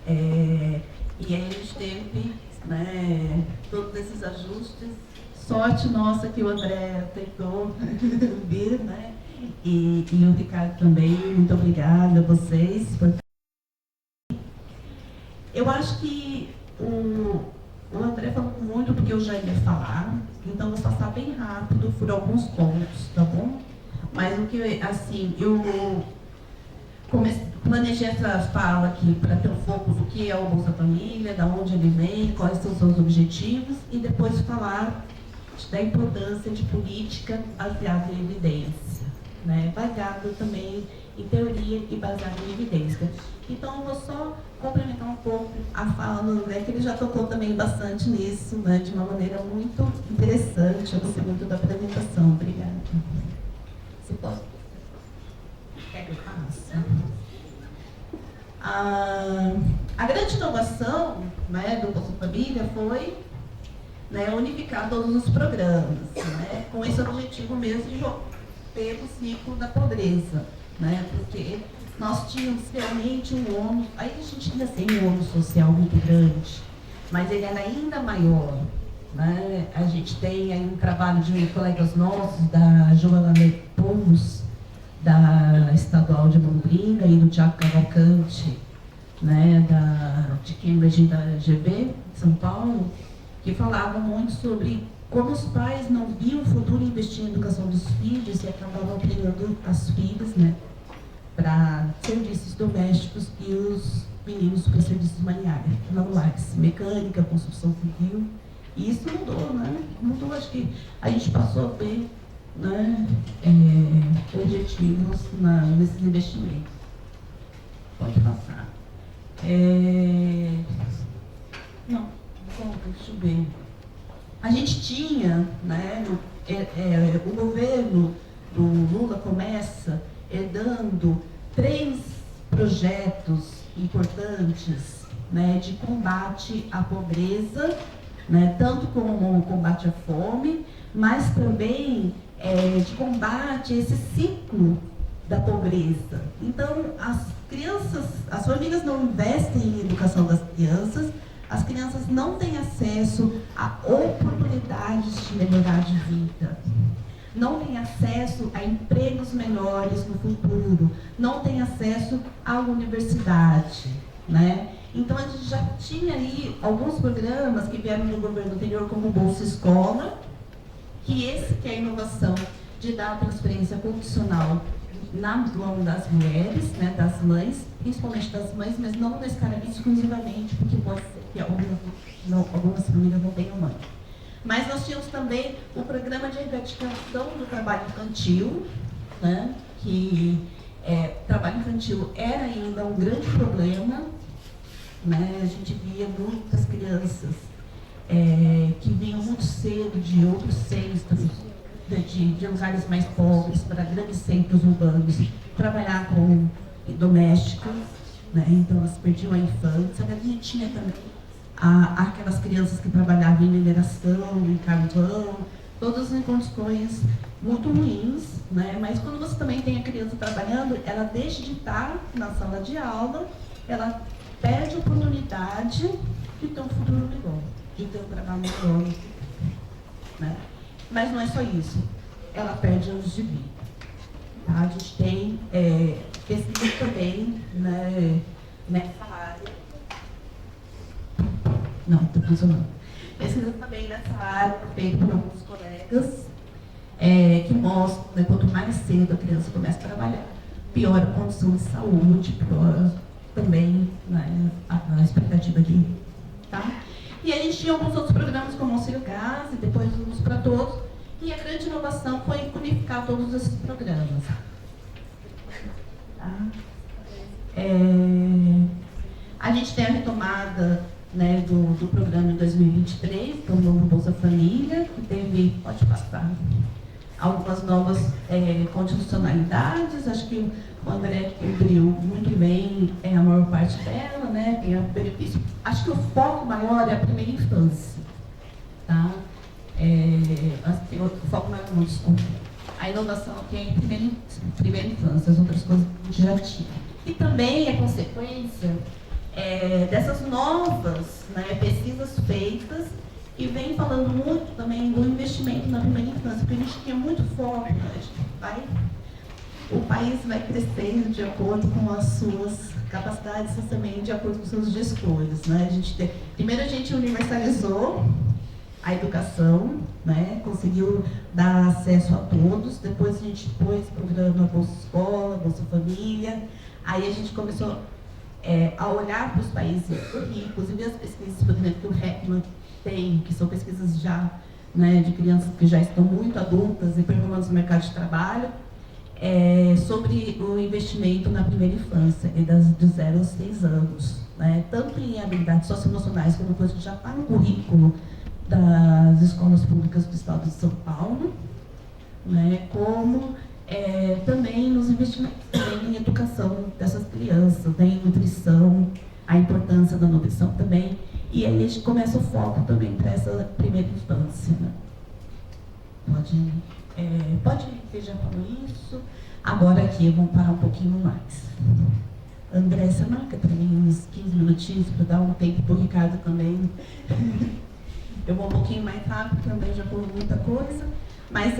E aí a gente teve, né, todos esses ajustes. Sorte nossa que o André tentou vir, né, e o Ricardo também. Muito obrigada a vocês. Eu acho que o André falou muito do que eu já ia falar, então vou passar bem rápido por alguns pontos, tá bom? Mas o que, assim, eu planejei essa fala aqui para ter um foco do que é o Bolsa Família, da onde ele vem, quais são os seus objetivos, e depois falar da importância de política baseada em evidência, né? Baseado também em teoria e baseado em evidência. Então, eu vou só complementar um pouco a fala do André, que ele já tocou também bastante nisso, né, de uma maneira muito interessante. Eu gostei muito da apresentação. Obrigada. Você pode? Quer que eu faça? A grande inovação, né, do Bolsa Família foi, né, unificar todos os programas, né, com esse objetivo mesmo de romper o ciclo da pobreza, né, porque nós tínhamos realmente um ônus, aí a gente ainda tem um ônus social muito grande, mas ele era ainda maior, né? A gente tem aí um trabalho de colegas nossos, da Joana Lepoulos, da Estadual de Londrina, e do Tiago Cavalcante, né, de Cambridge e da GV, São Paulo, que falavam muito sobre como os pais não viam o futuro investir em educação dos filhos e acabavam treinando as filhas, né, para serviços domésticos e os meninos para serviços manuais, mecânica, construção civil. E isso mudou, né? Mudou, acho que a gente passou a ver, né, objetivos nesses investimentos. Pode passar. bem. A gente tinha, né, o governo do Lula começa dando 3 projetos importantes, né, de combate à pobreza, né, tanto como combate à fome, mas também de combate a esse ciclo da pobreza. Então, as famílias não investem em educação das crianças, as crianças não têm acesso a oportunidades de melhorar de vida, não têm acesso a empregos melhores no futuro, não têm acesso à universidade, né? Então, a gente já tinha aí alguns programas que vieram do governo anterior, como o Bolsa Escola, que é a inovação de dar a transferência condicional na mão das mulheres, né, das mães, principalmente das mães, mas não necessariamente exclusivamente, porque pode ser que algumas famílias não tenham mãe. Mas nós tínhamos também o programa de erradicação do trabalho infantil, né, que trabalho infantil era ainda um grande problema, né, a gente via muitas crianças que vinham muito cedo de outros centros, de lugares mais pobres para grandes centros urbanos, trabalhar com domésticas, né? Então elas perdiam a infância. A gente tinha também aquelas crianças que trabalhavam em mineração, em carvão, todas em condições muito ruins, né? Mas quando você também tem a criança trabalhando, ela deixa de estar na sala de aula, ela perde a oportunidade de ter um futuro melhor, de ter um trabalho melhor, né? Mas não é só isso, ela perde anos de vida. Tá? A gente tem pesquisa também, né, nessa área. Não, está funcionando. Pesquisa também nessa área, feita por alguns colegas, que mostram, né, quanto mais cedo a criança começa a trabalhar, pior a condição de saúde, pior também, né, a expectativa de vida. Tá? E a gente tinha alguns outros programas como Auxílio Gás e depois Luz para Todos. E a grande inovação foi unificar todos esses programas. Tá? A gente tem a retomada, né, do programa em 2023, que é o novo Bolsa Família, que teve, pode passar, algumas novas condicionalidades. Acho que o André cobriu muito bem a maior parte dela, né? Tem o benefício. Acho que o foco maior é a primeira infância, tá? O foco maior, não, desculpa. A inovação aqui é em primeira infância, as outras coisas a gente já tinha. E também é consequência dessas novas, né, pesquisas feitas, e vem falando muito também do investimento na primeira infância, porque a gente tinha muito foco, né? O país vai crescendo de acordo com as suas capacidades, mas também de acordo com os seus gestores, né? Primeiro a gente universalizou a educação, né? Conseguiu dar acesso a todos, depois a gente pôs programa Bolsa Escola, Bolsa Família, aí a gente começou a olhar para os países ricos, e ver as pesquisas, por exemplo, que o Heckman tem, que são pesquisas já, né, de crianças que já estão muito adultas e performando no mercado de trabalho, sobre o investimento na primeira infância, de 0 aos 6 anos, né, tanto em habilidades socioemocionais, como coisa que já está no currículo das escolas públicas do estado de São Paulo, né, como também nos investimentos também em educação dessas crianças, né, em nutrição, a importância da nutrição também, e aí a gente começa o foco também para essa primeira infância. Né? Pode ver, já falou isso. Agora aqui, vamos parar um pouquinho mais. André, você marca para mim uns 15 minutinhos para dar um tempo para o Ricardo também. Eu vou um pouquinho mais rápido, também já falou muita coisa. Mas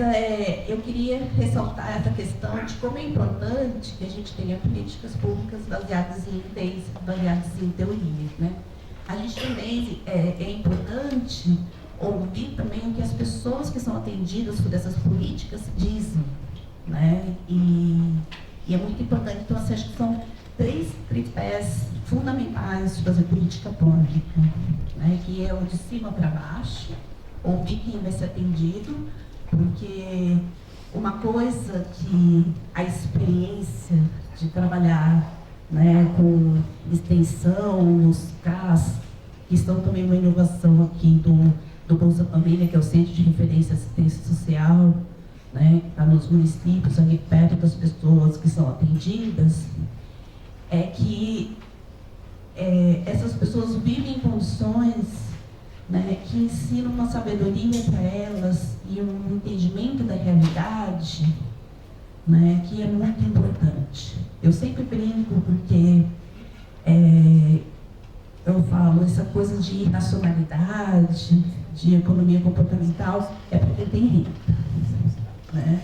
eu queria ressaltar essa questão de como é importante que a gente tenha políticas públicas baseadas em evidência, baseadas em teoria, né? A gente também é importante ouvir também o que as pessoas que são atendidas por essas políticas dizem, né? E é muito importante. Então, assim, acho que são 3 tripés fundamentais de fazer política pública, né? Que é o de cima para baixo, ouvir quem vai ser atendido, porque uma coisa que a experiência de trabalhar, né, com extensão nos CAS que são também uma inovação aqui do Bolsa Família, que é o Centro de Referência e Assistência Social, né, que está nos municípios, ali perto das pessoas que são atendidas, é que essas pessoas vivem em condições, né, que ensinam uma sabedoria para elas e um entendimento da realidade, né, que é muito importante. Eu sempre brinco porque eu falo, essa coisa de irracionalidade, de economia comportamental, é para quem tem renda. Né?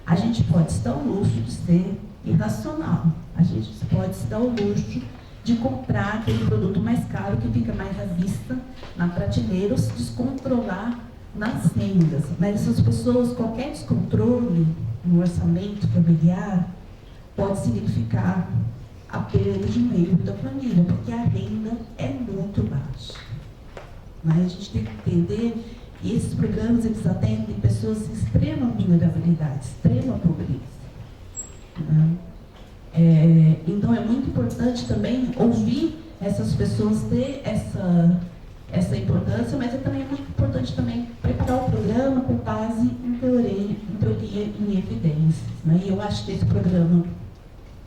A gente pode se dar o luxo de ser irracional. A gente pode se dar o luxo de comprar aquele produto mais caro que fica mais à vista na prateleira ou se descontrolar nas rendas. Mas essas pessoas, qualquer descontrole no orçamento familiar pode significar a perda de um membro da família, porque a renda é muito baixa. Mas a gente tem que entender que esses programas eles atendem pessoas em extrema vulnerabilidade, extrema pobreza. Né? Então é muito importante também ouvir essas pessoas, ter essa importância, mas é também muito importante também preparar o programa com base em teoria e evidências. Né? E eu acho que esse programa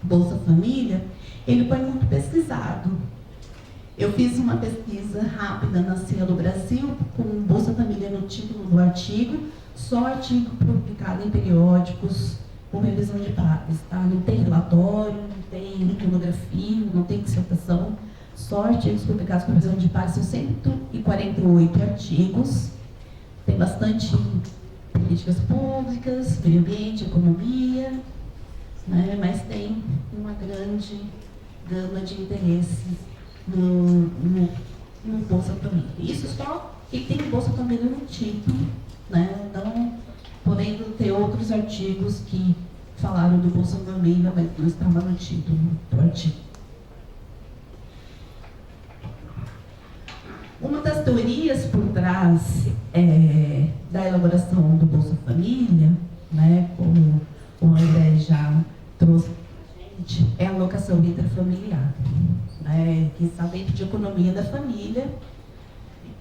Bolsa Família, ele foi muito pesquisado. Eu fiz uma pesquisa rápida na CIA do Brasil, com Bolsa Família no título do artigo, só artigo publicado em periódicos com revisão de pares, tá? Não tem relatório, não tem monografia, não tem dissertação, só artigos publicados com revisão de pares, são 148 artigos, tem bastante políticas públicas, meio ambiente, economia, né? Mas tem uma grande gama de interesses no Bolsa Família. Isso só quem tem Bolsa Família no título, né? Não podendo ter outros artigos que falaram do Bolsa Família, mas não estava no título do artigo. Uma das teorias por trás da elaboração do Bolsa Família, né, como o André já trouxe para a gente, é a alocação intrafamiliar, né, que está dentro de economia da família.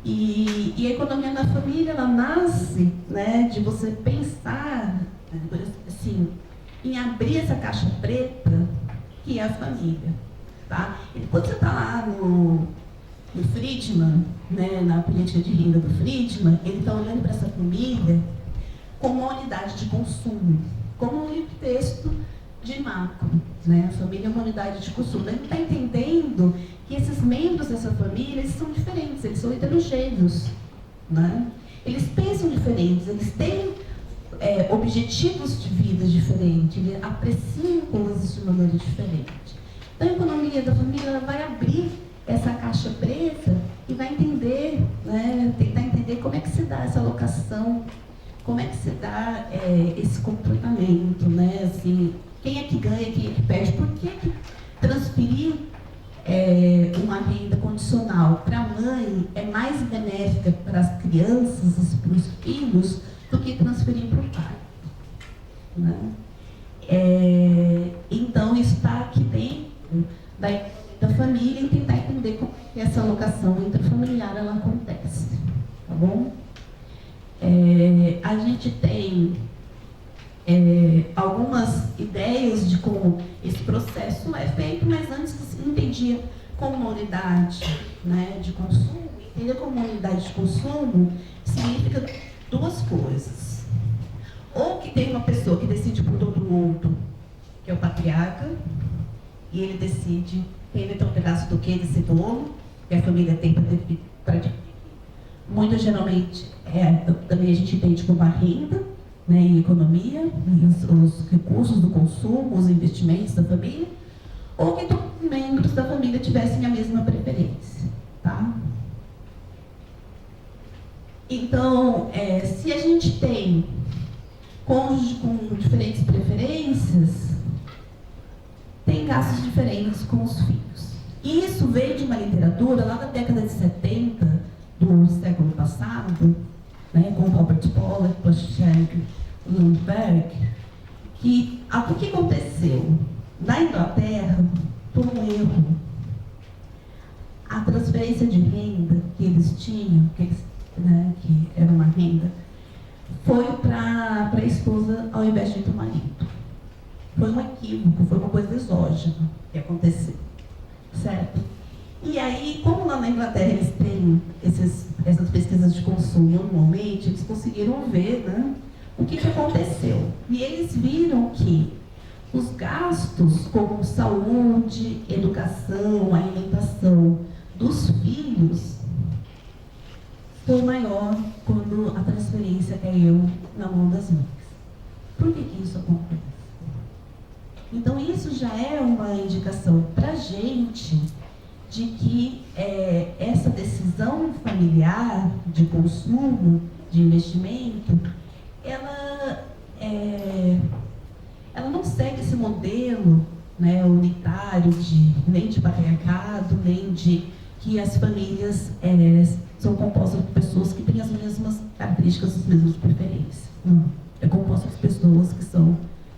E a economia da família, ela nasce, né, de você pensar, assim, em abrir essa caixa preta, que é a família. Tá? E quando você está lá no Friedman, né, na política de renda do Friedman, ele está olhando para essa família como uma unidade de consumo, como um texto de macro. Né? A família é uma unidade de consumo. Ele está entendendo que esses membros dessa família eles são diferentes, eles são heterogêneos. Né? Eles pensam diferentes, eles têm objetivos de vida diferentes, eles apreciam coisas de maneira diferente. Então, a economia da família ela vai abrir essa caixa preta e vai entender, né, tentar entender como é que se dá essa alocação, como é que se dá esse comportamento, né, assim, quem é que ganha, quem é que perde, por que transferir uma renda condicional para a mãe é mais benéfica para as crianças, para os filhos, do que transferir para o pai. Né? Então, isso está aqui dentro da família e tentar entender como é que essa alocação intrafamiliar ela acontece. Tá bom? A gente tem algumas ideias de como esse processo é feito, mas antes se entendia como uma unidade, né, de consumo. Entender como uma unidade de consumo significa duas coisas. Ou que tem uma pessoa que decide por todo mundo, que é o patriarca, e ele decide quem vai ter um pedaço do que desse bolo, que a família tem para dividir. Muito geralmente, também a gente entende como a renda, né, em economia, os recursos do consumo, os investimentos da família, ou que todos os membros da família tivessem a mesma preferência. Tá? Então, se a gente tem cônjuge com diferentes preferências, tem gastos diferentes com os filhos. E isso veio de uma literatura lá da década de 70 do século passado, né, com Robert Pollack, Plashek, Lundberg, que o que aconteceu? Na Inglaterra, por um erro, a transferência de renda que eles tinham, né, que era uma renda, foi para a esposa ao invés de ir para o marido. Foi um equívoco, foi uma coisa exógena que aconteceu, certo? E aí, como lá na Inglaterra eles têm essas pesquisas de consumo anualmente, eles conseguiram ver, né, o que aconteceu. E eles viram que os gastos como saúde, educação, alimentação dos filhos foi maior quando a transferência caiu na mão das mães. Por que isso acontece? Então, isso já é uma indicação para a gente de que essa decisão familiar de consumo, de investimento, ela não segue esse modelo, né, unitário, nem de patriarcado, nem de que as famílias são compostas por pessoas que têm as mesmas características, as mesmas preferências. Não. É composta por pessoas que são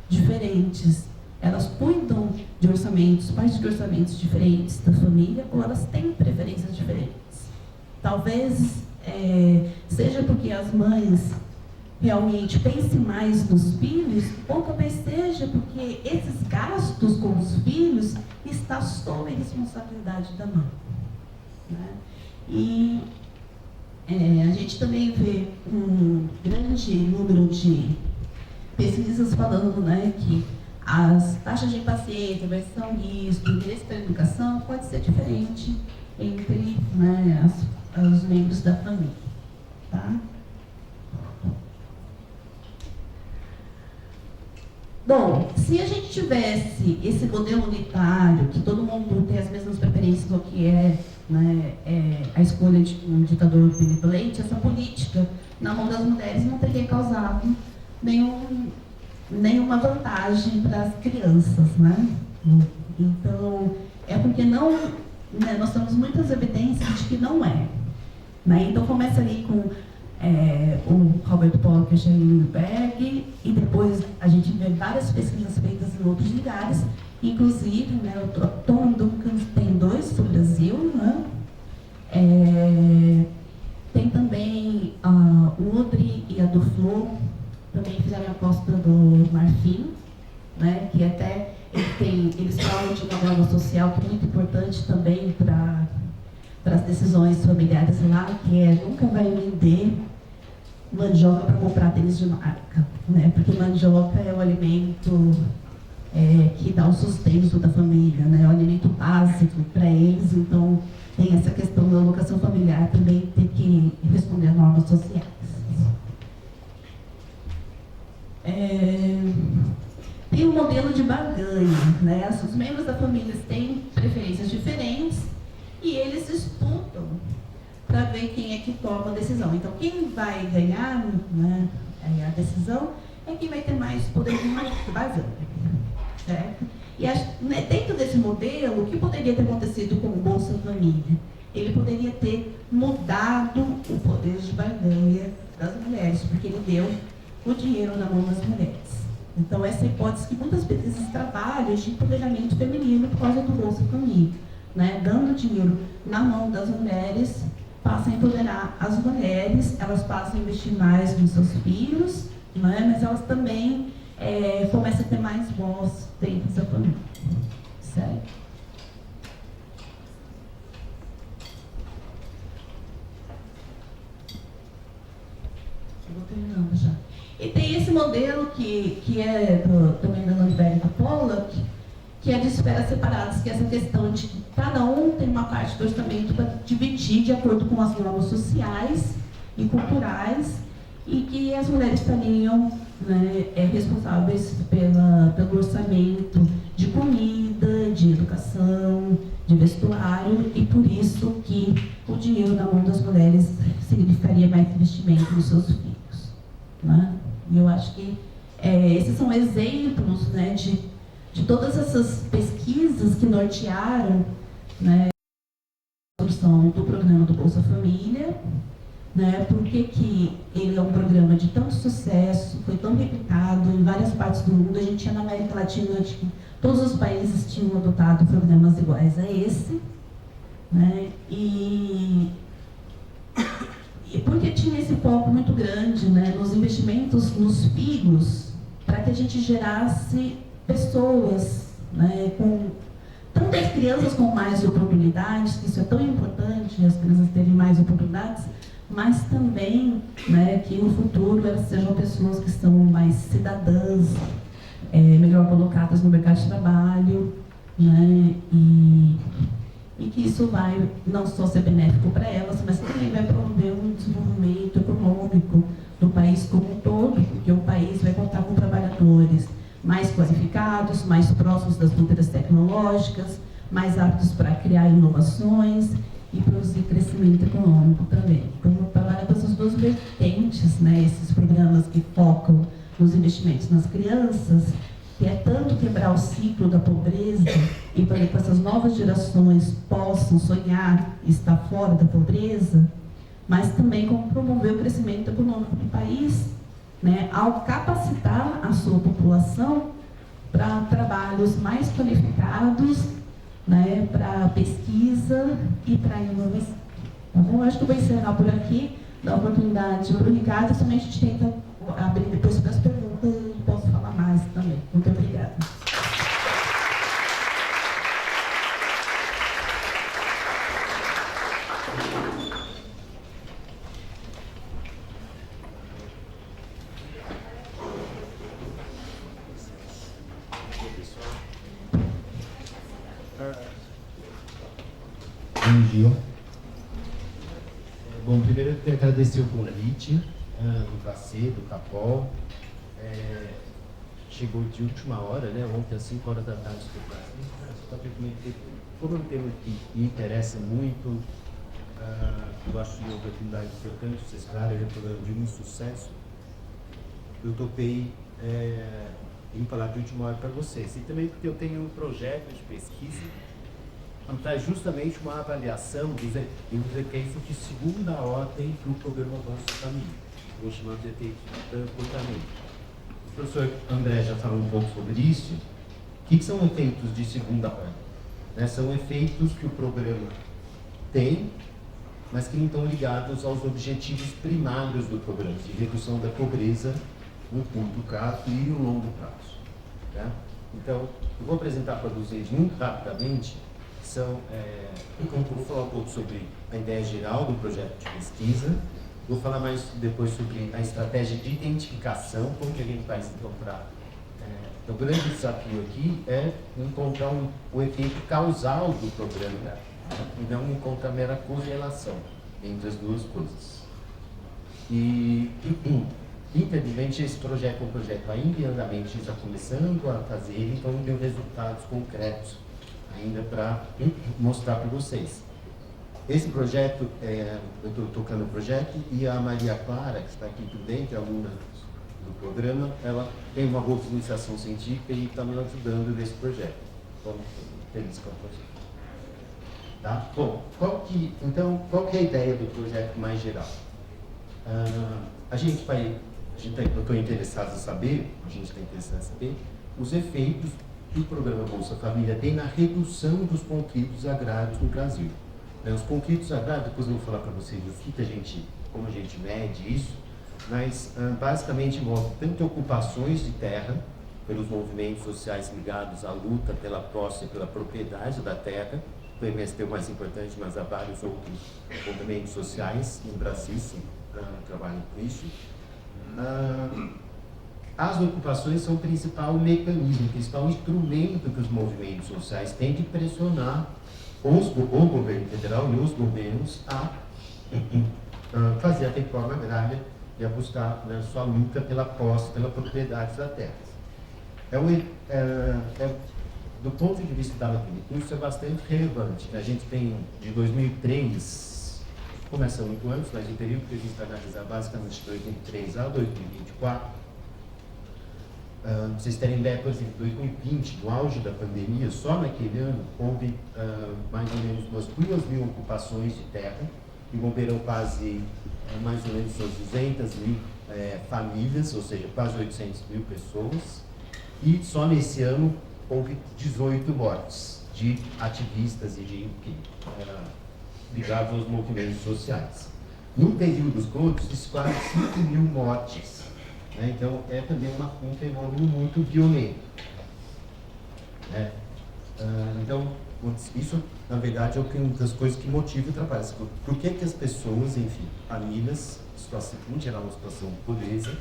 diferentes. Elas cuidam de orçamentos, parte de orçamentos diferentes da família, ou elas têm preferências diferentes. Talvez seja porque as mães realmente pensem mais nos filhos, ou talvez seja porque esses gastos com os filhos estão sob a responsabilidade da mãe. Né? E a gente também vê um grande número de pesquisas falando, né, que as taxas de impaciência, aversão, risco, interesse pela educação pode ser diferente entre, né, os membros da família. Tá? Bom, se a gente tivesse esse modelo unitário, que todo mundo tem as mesmas preferências do que né, a escolha de um ditador benevolente, essa política na mão das mulheres não teria causado nenhuma vantagem para as crianças, né? Então, é porque nós temos muitas evidências de que não é. Né? Então, começa ali com o Robert Pollock e a Shelley Lindbergh, e depois a gente vê várias pesquisas feitas em outros lugares, inclusive, né, o Tom Duncan tem 2 sobre o Brasil, né? Tem também o Udry e a Duflo, também fizeram a Costa do Marfim, né, que até eles falam de uma norma social que é muito importante também para as decisões familiares lá, que nunca vai vender mandioca para comprar tênis de marca, né, porque mandioca é o alimento que dá o sustento da família, né, é o alimento básico para eles, então tem essa questão da alocação familiar também tem que responder a normas sociais. Tem um modelo de barganha, né? Os membros da família têm preferências diferentes e eles disputam para ver quem é que toma a decisão. Então, quem vai ganhar, né, a decisão é quem vai ter mais poder de barganha, certo? E dentro desse modelo, o que poderia ter acontecido com o Bolsa Família? Ele poderia ter mudado o poder de barganha das mulheres, porque ele deu o dinheiro na mão das mulheres. Então, essa hipótese que muitas pesquisas trabalham de empoderamento feminino por causa do Bolsa Família, né? Dando dinheiro na mão das mulheres, passa a empoderar as mulheres, elas passam a investir mais nos seus filhos, né? Mas elas também começam a ter mais voz dentro da família. Certo? Vou terminando já. E tem esse modelo que é também da Lindbergh e da Pollock, que é de esferas separadas, que é essa questão de que cada um tem uma parte do orçamento para dividir de acordo com as normas sociais e culturais, e que as mulheres estariam, né, responsáveis pelo orçamento de comida, de educação, de vestuário, e por isso que o dinheiro na mão das mulheres significaria mais investimento nos seus filhos. Né? E eu acho que esses são exemplos, né, de todas essas pesquisas que nortearam, né, a construção do programa do Bolsa Família, né, por que ele é um programa de tanto sucesso, foi tão replicado em várias partes do mundo. A gente tinha na América Latina, todos os países tinham adotado programas iguais a esse, né, e grande, né, nos investimentos nos filhos, para que a gente gerasse pessoas, né, com tanto as crianças com mais oportunidades, que isso é tão importante, as crianças terem mais oportunidades, mas também, né, que no futuro elas sejam pessoas que são mais cidadãs, melhor colocadas no mercado de trabalho, né, e que isso vai não só ser benéfico para elas, mas também vai promover um desenvolvimento econômico do país como um todo, porque o país vai contar com trabalhadores mais qualificados, mais próximos das fronteiras tecnológicas, mais aptos para criar inovações e produzir crescimento econômico também. Então, trabalhar com essas duas vertentes, né, esses programas que focam nos investimentos nas crianças, que é tanto quebrar o ciclo da pobreza e para que essas novas gerações possam sonhar e estar fora da pobreza, mas também como promover o crescimento econômico do país, né, ao capacitar a sua população para trabalhos mais qualificados, né, para pesquisa e para inovação. Tá bom? Acho que eu vou encerrar por aqui, dar oportunidade para o Ricardo, e também a gente tenta abrir depois para as perguntas e posso falar mais também. Muito obrigada. Bom dia. Bom, primeiro eu quero agradecer o convite do CACE, do CAPOL. Chegou de última hora, né? Ontem às 5 horas da tarde do CACE. Como é um tema que me interessa muito, eu acho uma oportunidade importante, vocês claro, é um programa de muito sucesso. Eu topei em falar de última hora para vocês. E também porque eu tenho um projeto de pesquisa que traz justamente uma avaliação dos efeitos de segunda ordem do programa Bolsa Família. Vou chamar de efeitos de comportamento. O professor André já falou um pouco sobre isso. O que são efeitos de segunda ordem? São efeitos que o programa tem, mas que não estão ligados aos objetivos primários do programa, de redução da pobreza no curto prazo e no longo prazo. Tá? Então, eu vou apresentar para vocês muito rapidamente. Vou falar um pouco sobre a ideia geral do projeto de pesquisa, vou falar mais depois sobre a estratégia de identificação, como que a gente faz encontrar. O grande desafio aqui é encontrar o efeito causal do programa e não encontrar mera correlação entre as duas coisas. E, infelizmente, esse projeto é um projeto ainda em andamento, está começando a fazer, então não deu resultados concretos ainda para mostrar para vocês. Esse projeto, eu estou tocando o projeto e a Maria Clara, que está aqui também, que é aluna do programa, ela tem uma boa iniciação científica e está me ajudando nesse projeto. Então, feliz com o projeto. Tá? Bom, qual que é a ideia do projeto mais geral? Eu estou interessado em saber, os efeitos que o programa Bolsa Família tem na redução dos conflitos agrários no Brasil. Os conflitos agrários, depois eu vou falar para vocês como a gente mede isso, mas basicamente envolve tanto ocupações de terra, pelos movimentos sociais ligados à luta pela posse e pela propriedade da terra, o MST é o mais importante, mas há vários outros movimentos sociais no Brasil que trabalham com isso. As ocupações são o principal mecanismo, o principal instrumento que os movimentos sociais têm de pressionar o governo federal e os governos a fazer a reforma agrária e a buscar sua luta pela posse, pela propriedade da terra. Do ponto de vista da agricultura, isso é bastante relevante. A gente tem, de 2003, começa muito antes, mas em período que a gente vai analisar basicamente de 2003 a 2024, vocês terem ideia, por exemplo, 2020, no auge da pandemia, só naquele ano houve mais ou menos umas 2.000 ocupações de terra, que envolveram quase mais ou menos umas 200.000 famílias, ou seja, quase 800.000 pessoas, e só nesse ano houve 18 mortes de ativistas e de ligados aos movimentos sociais. No período Gold, isso quase 5 mil mortes. Né? Então, é também um fenômeno muito violento. Né? Então, isso, na verdade, é uma das coisas que motiva o trabalho. Por que as pessoas, enfim, famílias, em geral, uma situação de pobreza,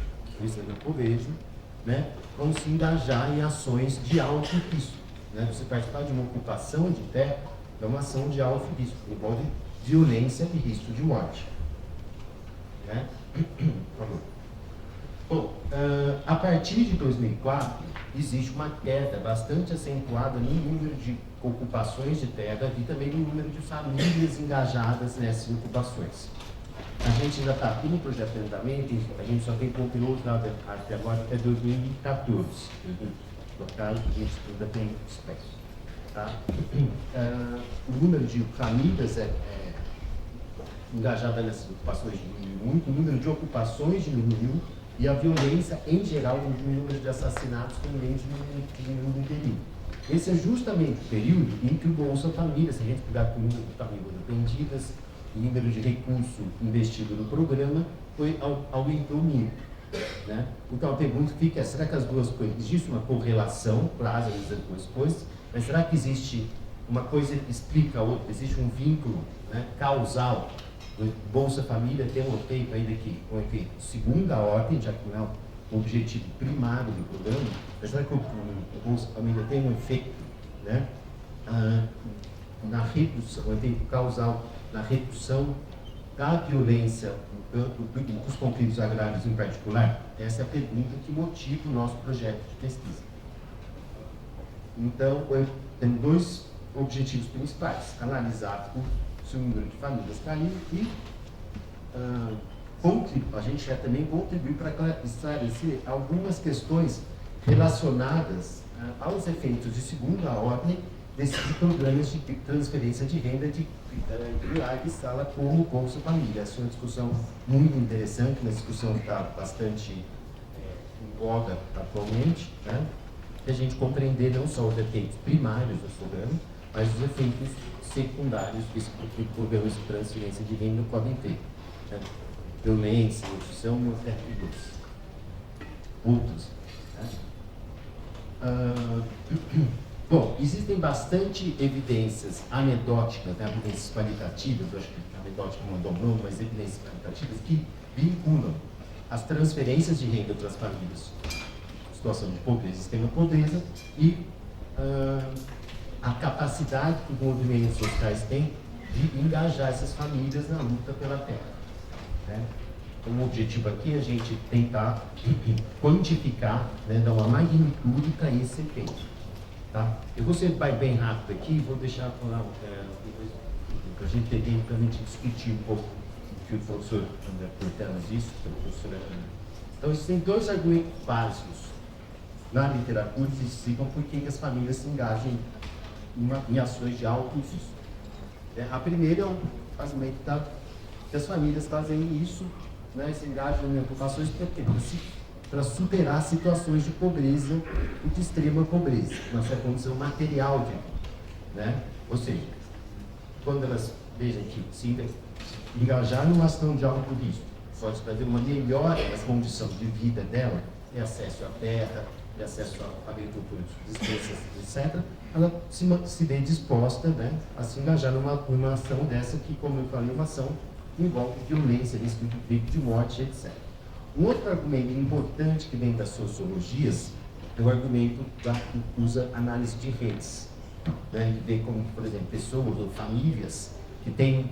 né, vão se engajar em ações de alto risco. Né? Você participar de uma ocupação de terra é uma ação de alto risco, envolve violência e risco de morte. Né? Por favor. Bom, a partir de 2004, existe uma queda bastante acentuada no número de ocupações de terra e também no número de famílias engajadas nessas ocupações. A gente ainda está aqui no projeto de andamento, a gente só tem conteúdo até agora até 2014. No caso, a gente ainda tem espaço. Tá? O número de famílias engajadas nessas ocupações diminuiu muito, o número de ocupações diminuiu e a violência, em geral, o número de assassinatos também diminuiu no período. Esse é justamente o período em que o Bolsa Família, se a gente pegar com o número de famílias atendidas, o número de recurso investido no programa, aumentou muito. Né? Então a pergunta fica, será que as duas coisas, existe uma correlação, claro, das duas coisas, mas será que existe uma coisa que explica a outra, existe um vínculo, né, causal? O Bolsa Família tem um efeito ainda aqui, um efeito segunda ordem, já que não é o objetivo primário do programa, mas será que o Bolsa Família tem um efeito, né, na redução, um efeito causal na redução da violência dos conflitos agrários em particular? Essa é a pergunta que motiva o nosso projeto de pesquisa. Então, temos dois objetivos principais: analisar se o número de famílias caiu e a gente quer também contribuir para esclarecer algumas questões relacionadas aos efeitos de segunda ordem desses programas de transferência de renda de larga escala como o Bolsa Família. Essa é uma discussão muito interessante, uma discussão que está bastante em voga atualmente, né? E a gente compreender não só os efeitos primários do programa, mas os efeitos secundários que os programas de transferência de renda podem ter. Né? Violência, nutrição e outros. Né? Bom, existem bastante evidências anedóticas, né, evidências qualitativas, eu acho que anedótica não é um bom nome, mas evidências qualitativas que vinculam as transferências de renda para as famílias, situação de pobreza, extrema pobreza, e a capacidade que os movimentos sociais têm de engajar essas famílias na luta pela terra. Né? Então, o objetivo aqui é a gente tentar quantificar, né, dar uma magnitude para esse efeito. Tá? Eu vou ser bem rápido aqui, vou deixar para a gente ter tempo para a gente discutir um pouco o que o professor André Portela disse, Então, existem dois argumentos básicos na literatura que explicam por que as famílias se engajam em ações de alto risco. A primeira é o argumento que as famílias fazem isso, né, se engajam em ocupações para superar situações de pobreza e de extrema pobreza, na sua condição material de vida, né? Ou seja, quando elas vejam que se engajar numa ação de alto risco pode fazer uma melhora das condições de vida dela, ter acesso à terra, ter acesso à agricultura de subsistência, etc., ela se vê disposta, né, a se engajar numa ação dessa que, como eu falei, uma ação que envolve violência, risco de morte, etc. Um outro argumento importante que vem das sociologias é o argumento que usa análise de redes. Né? Ele vê como, por exemplo, pessoas ou famílias que têm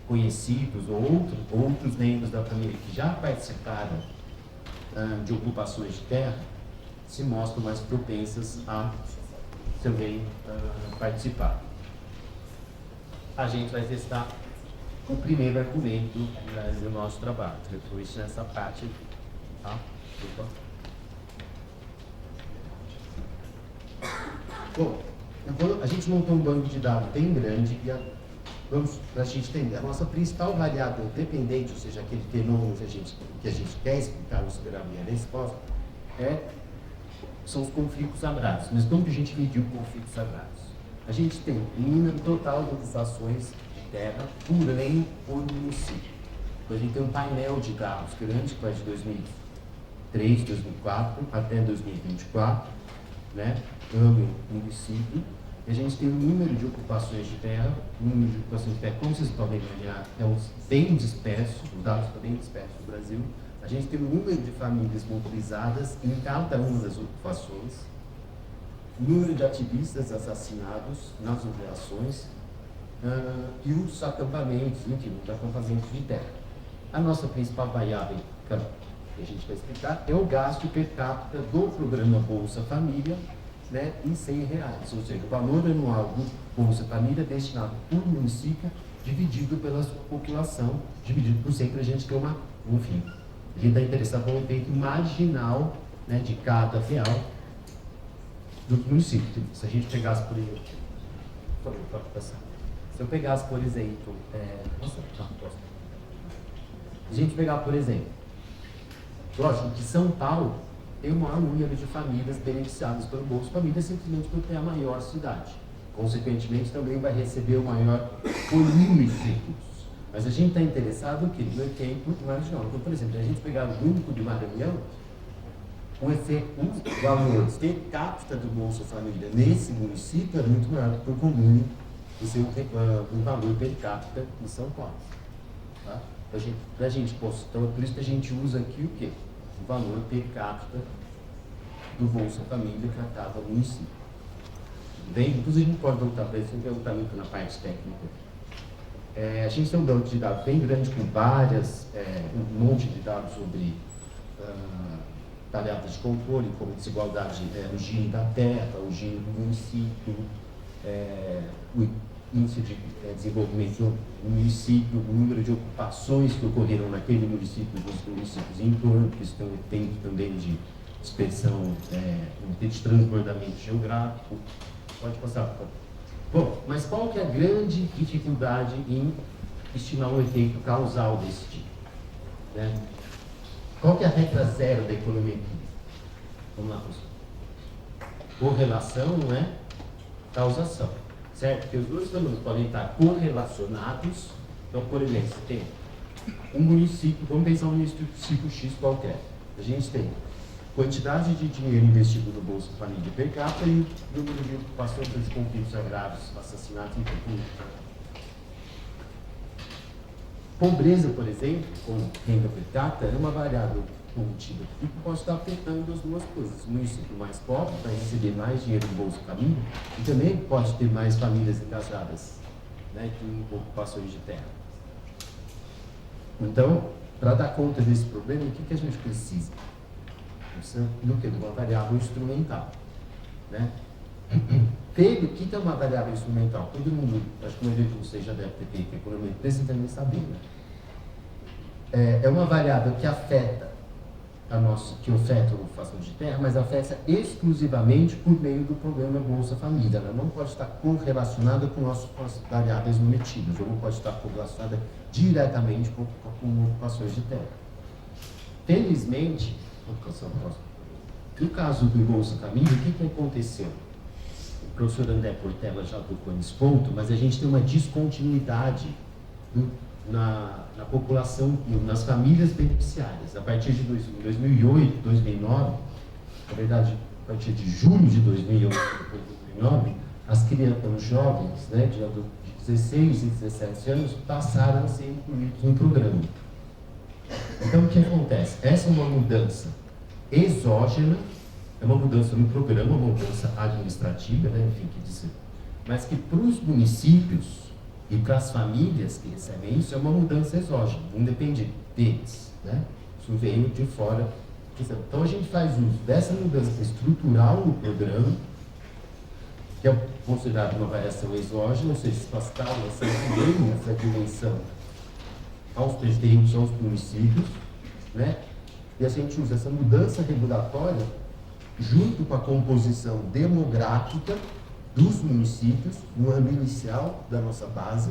conhecidos ou outros membros da família que já participaram de ocupações de terra se mostram mais propensas a também participar. A gente vai testar o primeiro argumento do nosso trabalho, depois nessa parte aqui, tá? Bom, a gente montou um banco de dados bem grande e para a gente entender, a nossa principal variável dependente, ou seja, aquele fenômeno que a gente quer explicar no soberania da resposta, são os conflitos agrários. Mas como que a gente mediu conflitos agrários? A gente tem um número total de ocupações terra por ano por município. Então, a gente tem um painel de dados grande que vai de 2003, 2004 até 2024, né? Ano, município. E a gente tem o número de ocupações de terra. O número de ocupações de terra, como vocês podem imaginar, é bem disperso, os dados estão bem dispersos no Brasil. A gente tem o número de famílias mobilizadas em cada uma das ocupações, o número de ativistas assassinados nas operações e os acampamentos, enfim, os acampamentos de terra. A nossa principal variável, que a gente vai explicar, é o gasto per capita do programa Bolsa Família, né, em R$100, ou seja, o valor anual do Bolsa Família destinado por município, dividido pela sua população, dividido por 100, para a gente ter enfim, a gente está interessado no efeito marginal, né, de cada real dos municípios. Se a gente pegasse, por exemplo, pode passar. Se eu pegasse, por exemplo, a gente pegar, por exemplo, lógico que São Paulo tem o maior número de famílias beneficiadas pelo Bolsa Família, simplesmente porque é a maior cidade. Consequentemente, também vai receber o maior volume de recursos. Mas a gente está interessado no efeito marginal. Então, por exemplo, se a gente pegar o Único de Maranhão, o valor per capita do Bolsa Família nesse município é muito maior do que o comum o valor per capita em São Paulo. Tá? Então, por isso que a gente usa aqui o quê? O valor per capita do Bolsa Família para cada município. Bem, inclusive a gente pode voltar para isso, não perguntar muito na parte técnica. A gente tem um banco de dados bem grande com um monte de dados sobre tarefas de controle, como desigualdade no Gini da terra, o Gini do município, o índice de desenvolvimento no município, o número de ocupações que ocorreram naquele município, dos municípios em torno, que isso tem um efeito também de dispersão, de transbordamento geográfico. Pode passar. Bom, mas qual que é a grande dificuldade em estimar um efeito causal desse tipo? Né? Qual que é a regra zero da economia química? Vamos lá, professor. Correlação não é causação, certo? Porque os dois fenômenos podem estar correlacionados. Então, por exemplo, você tem um município, vamos pensar um município X qualquer. A gente tem quantidade de dinheiro investido no Bolsa Família per capita e o número de ocupações de conflitos agrários, assassinatos e tudo. Pobreza, por exemplo, como renda per capita, é uma variável contida que pode estar afetando as duas coisas. O município mais pobre vai receber mais dinheiro no Bolsa Família e também pode ter mais famílias engajadas, né, com ocupações de terra. Então, para dar conta desse problema, o que a gente precisa? Do que? De uma variável instrumental. Né? O que é uma variável instrumental? Todo mundo, acho que a maioria de vocês já deve ter feito economia empresa, também saber. Né? É uma variável que afeta que afeta a ocupação de terra, mas afeta exclusivamente por meio do programa Bolsa Família. Ela não pode estar correlacionada com as variáveis numerativas, ou não pode estar correlacionada diretamente com ocupações de terra. Felizmente, no caso do Bolsa Família, o que aconteceu? O professor André Portela já tocou nesse ponto, mas a gente tem uma descontinuidade na população, nas famílias beneficiárias. A partir de 2008, 2009, na verdade, a partir de julho de 2008 e 2009, as crianças, os jovens, né, de 16 e 17 anos passaram a ser incluídos no programa. Então, o que acontece? Essa é uma mudança exógena, é uma mudança no programa, uma mudança administrativa, né, enfim, que dizer, mas que para os municípios e para as famílias que recebem isso é uma mudança exógena, independente deles, né? Isso veio de fora. Então, a gente faz uso dessa mudança estrutural no programa, que é considerado uma variação exógena, ou seja, espaçada essa dimensão aos prefeitos, aos municípios, né? E a gente usa essa mudança regulatória junto com a composição demográfica dos municípios, no ano inicial da nossa base,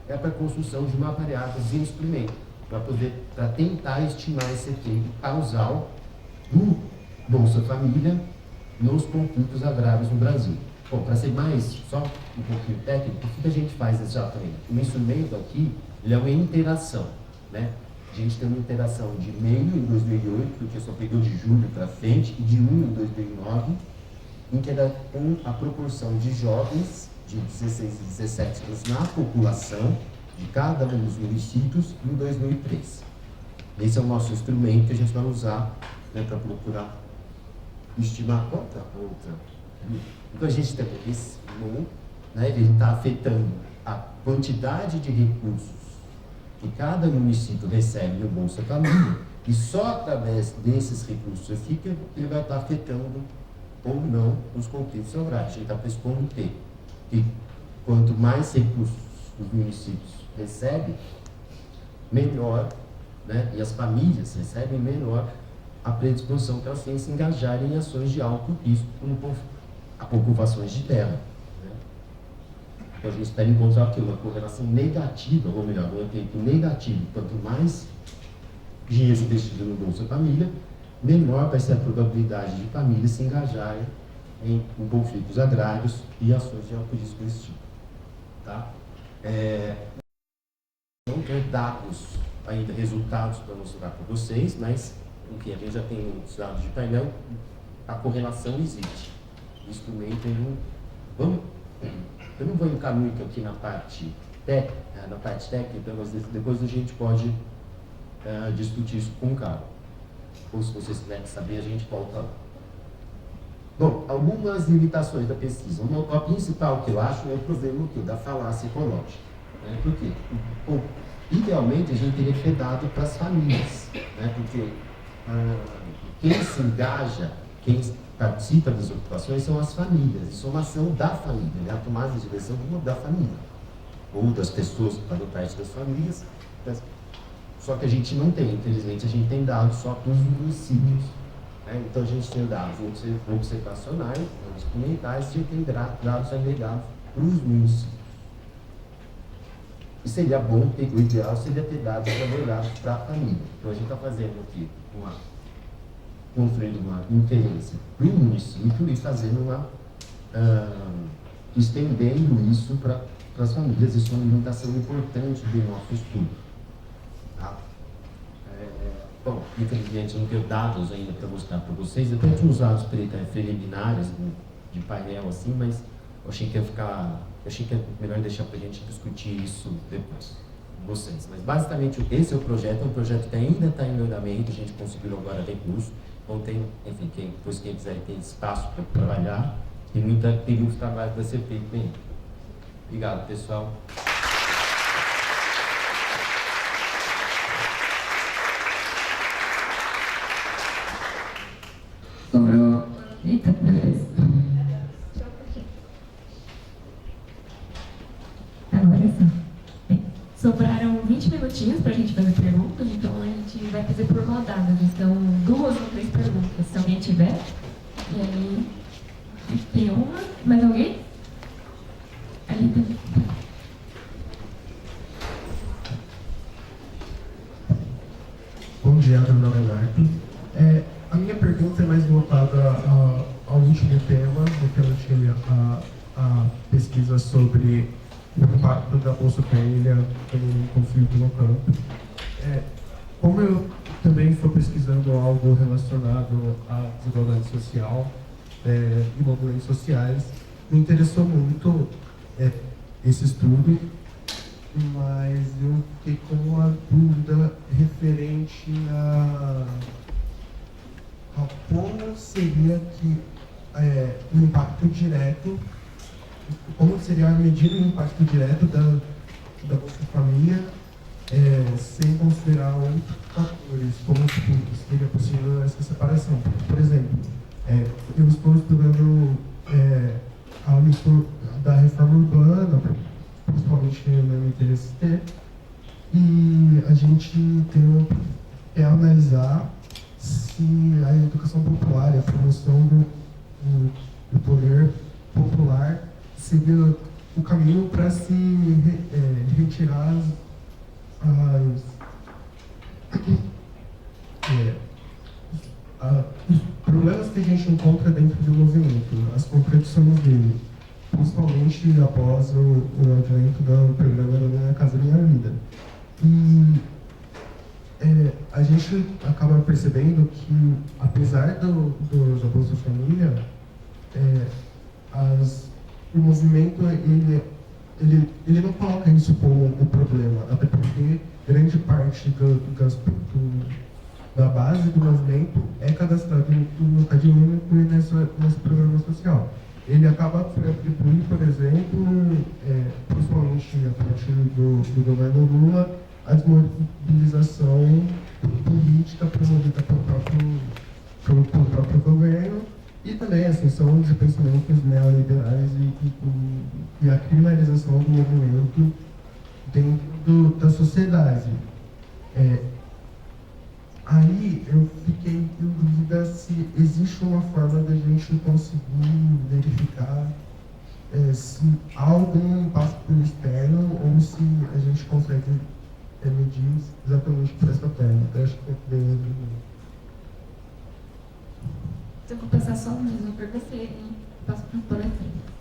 para a construção de uma variável de instrumento, para tentar estimar esse efeito causal do Bolsa Família nos conflitos agrários no Brasil. Bom, para ser mais, só um pouquinho técnico, o que a gente faz exatamente? O instrumento aqui, ele é uma interação, né? A gente tem uma interação de meio em 2008, porque só pegou de julho para frente, e de 1 em 2009, com a proporção de jovens de 16 e 17 anos na população de cada um dos municípios em 2003. Esse é o nosso instrumento que a gente vai usar, né, para procurar estimar outra. Então a gente tem esse número, né, ele está afetando a quantidade de recursos que cada município recebe no Bolsa Família, e só através desses recursos ele vai estar afetando ou não os conflitos rurais. A gente está pressupondo que quanto mais recursos os municípios recebem, melhor, né, e as famílias recebem, melhor a predisposição que elas têm a se engajarem em ações de alto risco, como a ocupações de terra. Né? Então a gente espera encontrar aqui uma correlação negativa, ou melhor, um efeito negativo. Quanto mais dinheiro investido no Bolsa Família, menor vai ser a probabilidade de famílias se engajarem em conflitos agrários e ações de alto risco desse tipo. Tá? Não tenho dados ainda, resultados para mostrar para vocês, mas enfim, a gente já tem os dados de painel, a correlação existe. O instrumento, eu não vou entrar muito aqui na parte técnica, mas depois a gente pode discutir isso com calma. Ou se vocês quiserem saber, a gente volta lá. Bom, algumas limitações da pesquisa. A principal que eu acho é o problema da falácia ecológica. Né? Por quê? Bom, idealmente a gente teria que ter dado para as famílias, né? Porque quem se engaja, quem participa das ocupações são as famílias, isso é uma ação da família, né? A tomada de direção da família, ou das pessoas que fazem parte das famílias. Só que a gente não tem, infelizmente, a gente tem dados só para os municípios. Né? Então a gente tem dados observacionais, dados experimentais, e a gente tem dados agregados para os municípios. E seria bom ter, o ideal seria ter dados agregados para a família. Então a gente está fazendo aqui construindo uma inferência para o município e fazendo estendendo isso para as famílias. Isso é uma limitação importante do nosso estudo. Tá? Bom, infelizmente eu não tenho dados ainda para mostrar para vocês. Eu tenho uns dados preliminares de painel assim, mas eu achei que é melhor deixar para a gente discutir isso depois com vocês. Mas basicamente esse é o projeto, é um projeto que ainda está em andamento, a gente conseguiu agora recurso. Então tem, enfim, quem quiser ter espaço para trabalhar, tem muito trabalho para ser feito bem. Obrigado, pessoal. Sobrou. Eita, beleza. Agora sim. Bem, sobraram 20 minutinhos para a gente fazer perguntas, então a gente vai fazer por rodadas. Então, 2 ou 3 perguntas, se alguém tiver. E aí, tem uma. Mais alguém? Ali tem. Bom dia, meu nome é Marco. A minha pergunta é mais voltada ao último tema, referente à pesquisa sobre o impacto da Bolsa Família em conflito no campo. Como eu também estou pesquisando algo relacionado à desigualdade social e movimentos sociais, me interessou muito esse estudo, mas eu fiquei com uma dúvida referente a como seria o impacto direto, como seria a medida do impacto direto da Bolsa Família, sem considerar outros fatores, como seria possível essa separação. Por exemplo, eu estou estudando a mistura da reforma urbana, principalmente no MTST, e a gente quer analisar se a educação popular e a promoção do poder popular seria o caminho para se retirar os problemas que a gente encontra dentro do movimento, as contradições dele, principalmente após o advento do programa da Minha Casa Minha Vida. E gente acaba percebendo que, apesar da Bolsa Família, o movimento ele não coloca isso como um problema, até porque grande parte da base do movimento é cadastrado no Cadê Único e nesse programa social. Ele acaba atribuindo, por exemplo, principalmente a partir do governo Lula, a desmobilização política promovida pelo próprio governo e também a ascensão de pensamentos neoliberais e a criminalização do movimento dentro da sociedade. Aí eu fiquei em dúvida se existe uma forma da gente conseguir verificar se há algum impacto externo ou se a gente consegue medir exatamente por essa técnica. Eu acho que é bem. Se eu vou passar só mesmo por você e passo para o palestrante.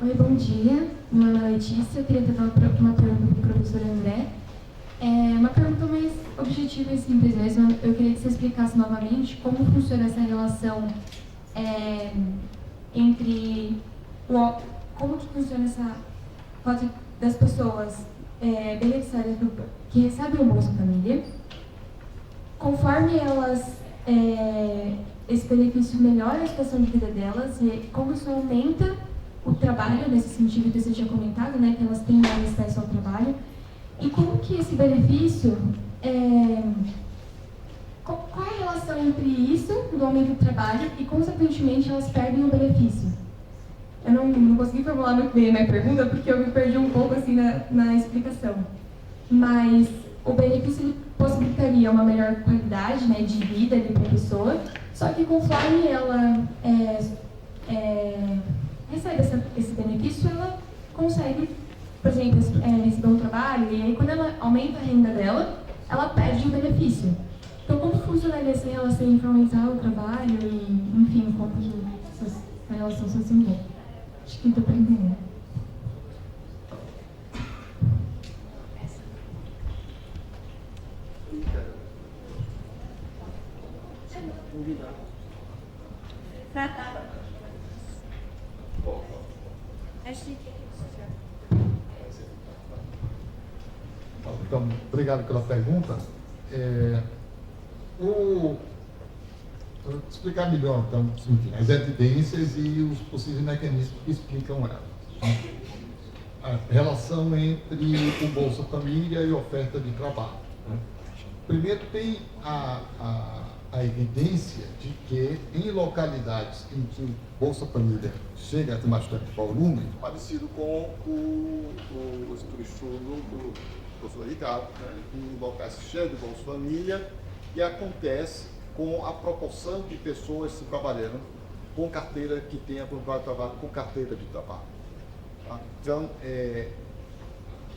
Oi, bom dia. Meu nome é Letícia. Eu queria fazer uma pergunta para o professor André. Uma pergunta mais objetiva e simples mesmo. Eu queria que você explicasse novamente como funciona essa relação entre como que funciona essa fato das pessoas beneficiárias que recebem o Bolsa Família, conforme elas esse benefício melhora a situação de vida delas e como isso aumenta o trabalho, nesse sentido que você tinha comentado, né, que elas têm mais acesso ao trabalho, e como que esse benefício, qual é a relação entre isso, do aumento do trabalho, e consequentemente elas perdem o benefício? Eu não consegui formular muito bem a minha pergunta, porque eu me perdi um pouco assim na explicação. Mas o benefício ele possibilitaria uma melhor qualidade, né, de vida para a pessoa, só que conforme ela recebe esse benefício, ela consegue, por exemplo, receber um trabalho, e aí quando ela aumenta a renda dela, ela perde o benefício. Então, como funcionaria essa relação entre aumentar o trabalho e, enfim, como essa relação se desenvolve? Acho que estou aprendendo. Então, obrigado pela pergunta. Vou explicar melhor, então, as evidências e os possíveis mecanismos que explicam elas. A relação entre o Bolsa Família e a oferta de trabalho. Primeiro, tem a evidência de que em localidades em que o Bolsa Família chega a ter bastante volume, parecido com o estudo do professor Ricardo, em locais cheios de Bolsa Família, e acontece com a proporção de pessoas se trabalhando com carteira que tenha contrato de trabalho com carteira de trabalho. Tá? Então,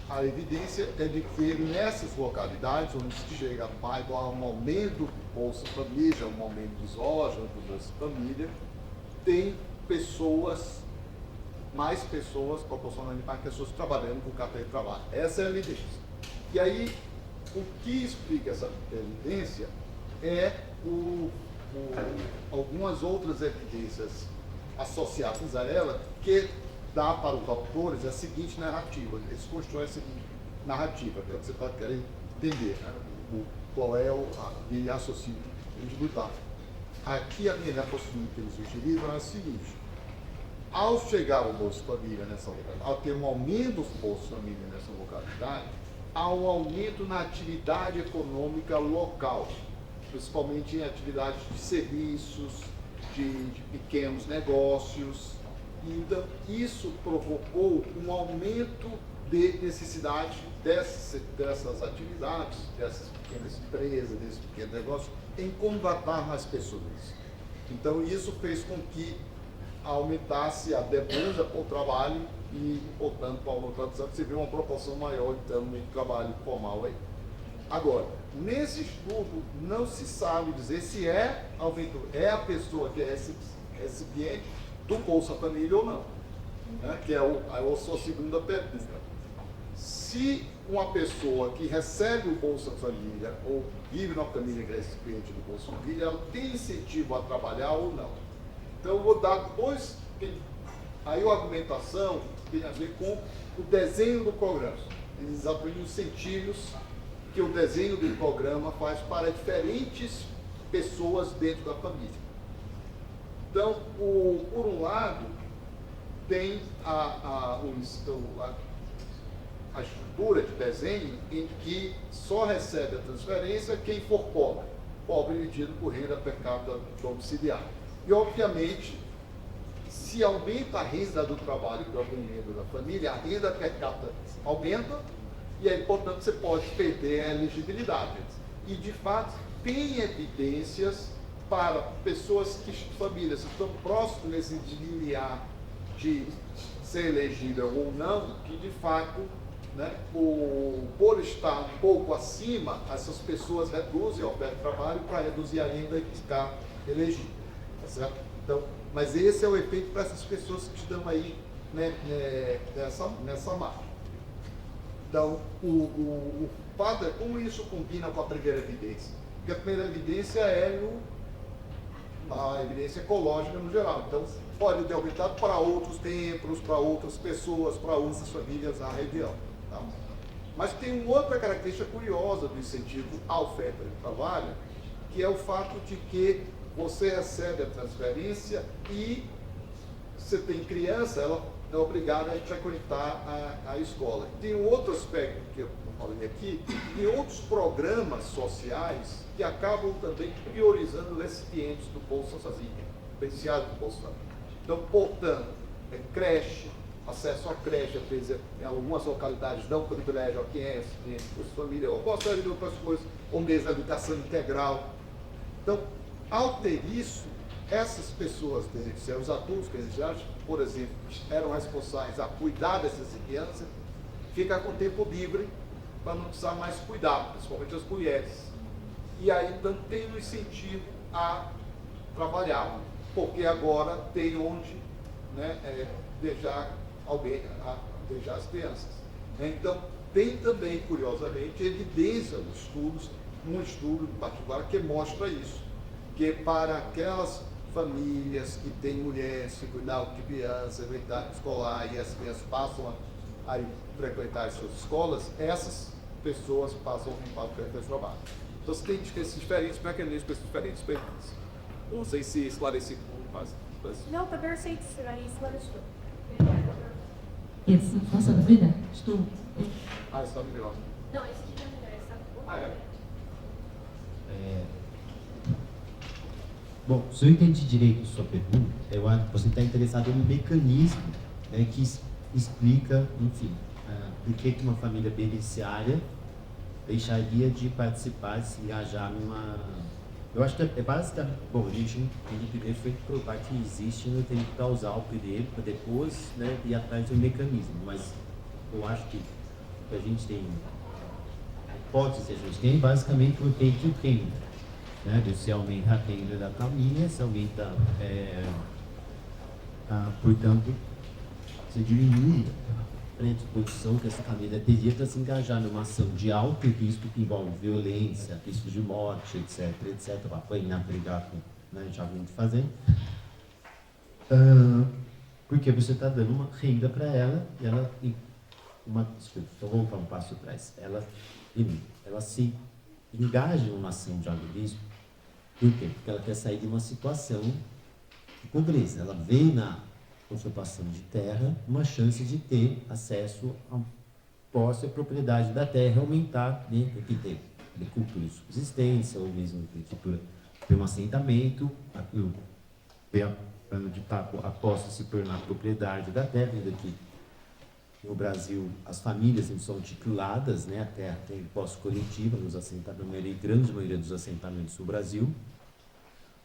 a evidência é de que nessas localidades onde se chega a um aumento do Bolsa Família, um aumento dos órgãos do Bolsa Família, tem mais pessoas, proporcionalmente mais pessoas trabalhando com carteira de trabalho. Essa é a evidência. E aí, o que explica essa evidência é algumas outras evidências associadas a ela que dá para os autores a seguinte narrativa. Eles constroem a seguinte narrativa, que você pode querer entender, né? Qual é o raciocínio que eles botaram. Aqui a linha de raciocínio que eles sugeriram é a seguinte: ao chegar o Bolsa Família nessa localidade, ao ter um aumento do Bolsa Família nessa localidade, há um aumento na atividade econômica local, principalmente em atividades de serviços, de pequenos negócios. Então, isso provocou um aumento de necessidade dessas atividades, dessas pequenas empresas, desses pequenos negócios, em contratar mais pessoas. Então, isso fez com que aumentasse a demanda por trabalho e, portanto, para a automatização, você vê uma proporção maior, então, de trabalho formal aí. Agora, Nesse estudo, não se sabe dizer se é a pessoa que é recipiente do Bolsa Família ou não, né? Que é a sua segunda pergunta. Se uma pessoa que recebe o Bolsa Família ou vive numa família que é recipiente do Bolsa Família, ela tem incentivo a trabalhar ou não. Então, eu vou dar dois. Aí a argumentação tem a ver com o desenho do programa, exatamente os incentivos que o desenho do programa faz para diferentes pessoas dentro da família. Então, por um lado, tem a estrutura de desenho em que só recebe a transferência quem for pobre medido por renda per capita domiciliar. E, obviamente, se aumenta a renda do trabalho para o membro da família, a renda per capita aumenta, e aí, portanto, você pode perder a elegibilidade. E, de fato, tem evidências para pessoas famílias que estão próximas nesse limiar de ser elegível ou não, que, de fato, né, por estar um pouco acima, essas pessoas reduzem a oferta de trabalho para reduzir a renda e ficar elegível. Tá certo? Então, mas esse é o efeito para essas pessoas que estão aí, né, nessa margem. Então, o fato é como isso combina com a primeira evidência. Porque a primeira evidência é a evidência ecológica no geral. Então, pode ter aumentado para outros templos, para outras pessoas, para outras famílias na região. Tá? Mas tem uma outra característica curiosa do incentivo à oferta de trabalho, que é o fato de que você recebe a transferência e você tem criança, ela é obrigada a frequentar a escola. Tem um outro aspecto que eu não falei aqui, tem outros programas sociais que acabam também priorizando recipientes do Bolsa Família, beneficiários do Bolsa Família. Então, portanto, creche, acesso à creche, às vezes, em algumas localidades dão privilégio a quem é recipiente do Bolsa Família, ou gostaria de outras coisas, ou mesmo habitação integral. Então, ao ter isso, essas pessoas beneficiárias, os adultos beneficiários, por exemplo, eram responsáveis a cuidar dessas crianças, ficam com tempo livre para não precisar mais cuidar, principalmente as mulheres. E aí não tem um incentivo a trabalhar, porque agora tem onde, né, deixar as crianças. Então, tem também, curiosamente, evidência nos estudos, um estudo em particular que mostra isso, que para aquelas famílias que têm mulheres que cuidam de crianças, idade escolar, e as crianças passam a frequentar as suas escolas, essas pessoas passam a frequentar o trabalho. Então, você tem esses diferentes mecanismos para esses diferentes perfis. Não sei se esclareci mais. Não, está perfeito, aí esclareceu. Esse, nossa dúvida? Estou. Está melhor. Não, esse aqui é melhor, está Bom, se eu entendi direito a sua pergunta, eu acho que você está interessado no mecanismo, né, que explica, enfim, por que uma família beneficiária deixaria de participar, de se engajar numa... Eu acho que é basicamente... Bom, a gente tem que primeiro foi provar que existe, eu tenho que causar o primeiro, para depois, né, ir atrás do mecanismo. Mas eu acho que o que a gente tem, a hipótese que a gente tem, basicamente, o take e renda. Né, se aumenta a renda da família, se aumenta, portanto, se diminui a predisposição que essa família teria para se engajar numa ação de alto risco que envolve violência, risco de morte, etc, para apanhar, brigar com, né, já vem fazendo, porque você está dando uma renda para ela, e ela, desculpa, então vamos para um passo atrás, ela se engaja em uma ação de alto risco. Por quê? Porque ela quer sair de uma situação de pobreza. Ela vê na usurpação de terra uma chance de ter acesso a posse, a propriedade da terra, aumentar, né, que tem agricultura de subsistência, ou mesmo agricultura de um assentamento, a posse se tornar propriedade da terra, ainda que no Brasil as famílias são tituladas, né, a terra tem posse coletiva nos assentamentos, a grande maioria dos assentamentos do Brasil,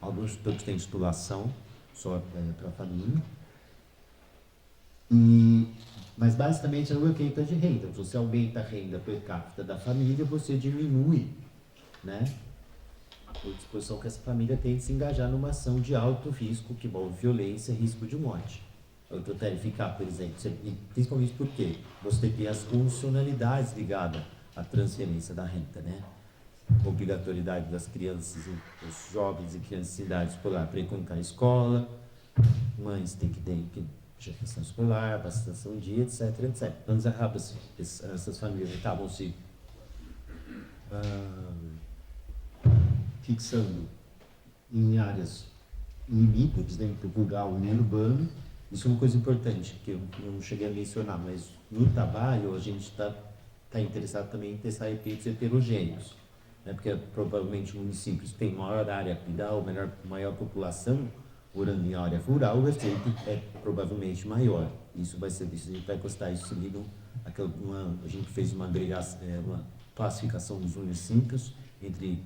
alguns tantos têm titulação só para a família, mas basicamente é uma questão de renda. Você aumenta a renda per capita da família, você diminui né, por disposição que essa família tem de se engajar numa ação de alto risco, que envolve violência e risco de morte. Eu tentei ficar, por exemplo, principalmente porque você tem as funcionalidades ligadas à transferência da renda, né? Obrigatoriedade das crianças, os jovens e crianças em idade escolar frequentar a escola, mães têm que ter refeição escolar, vacinação em dia, etc, etc. Então, essas famílias estavam se fixando em áreas limítrofes, né, entre o rural e o urbano. Isso é uma coisa importante, que eu não cheguei a mencionar, mas no trabalho a gente está interessado também em testar efeitos heterogêneos, né, porque provavelmente municípios têm maior área rural, maior população morando em área rural, o efeito é provavelmente maior. Isso vai ser visto, a gente vai constar isso comigo. A gente fez uma classificação dos municípios entre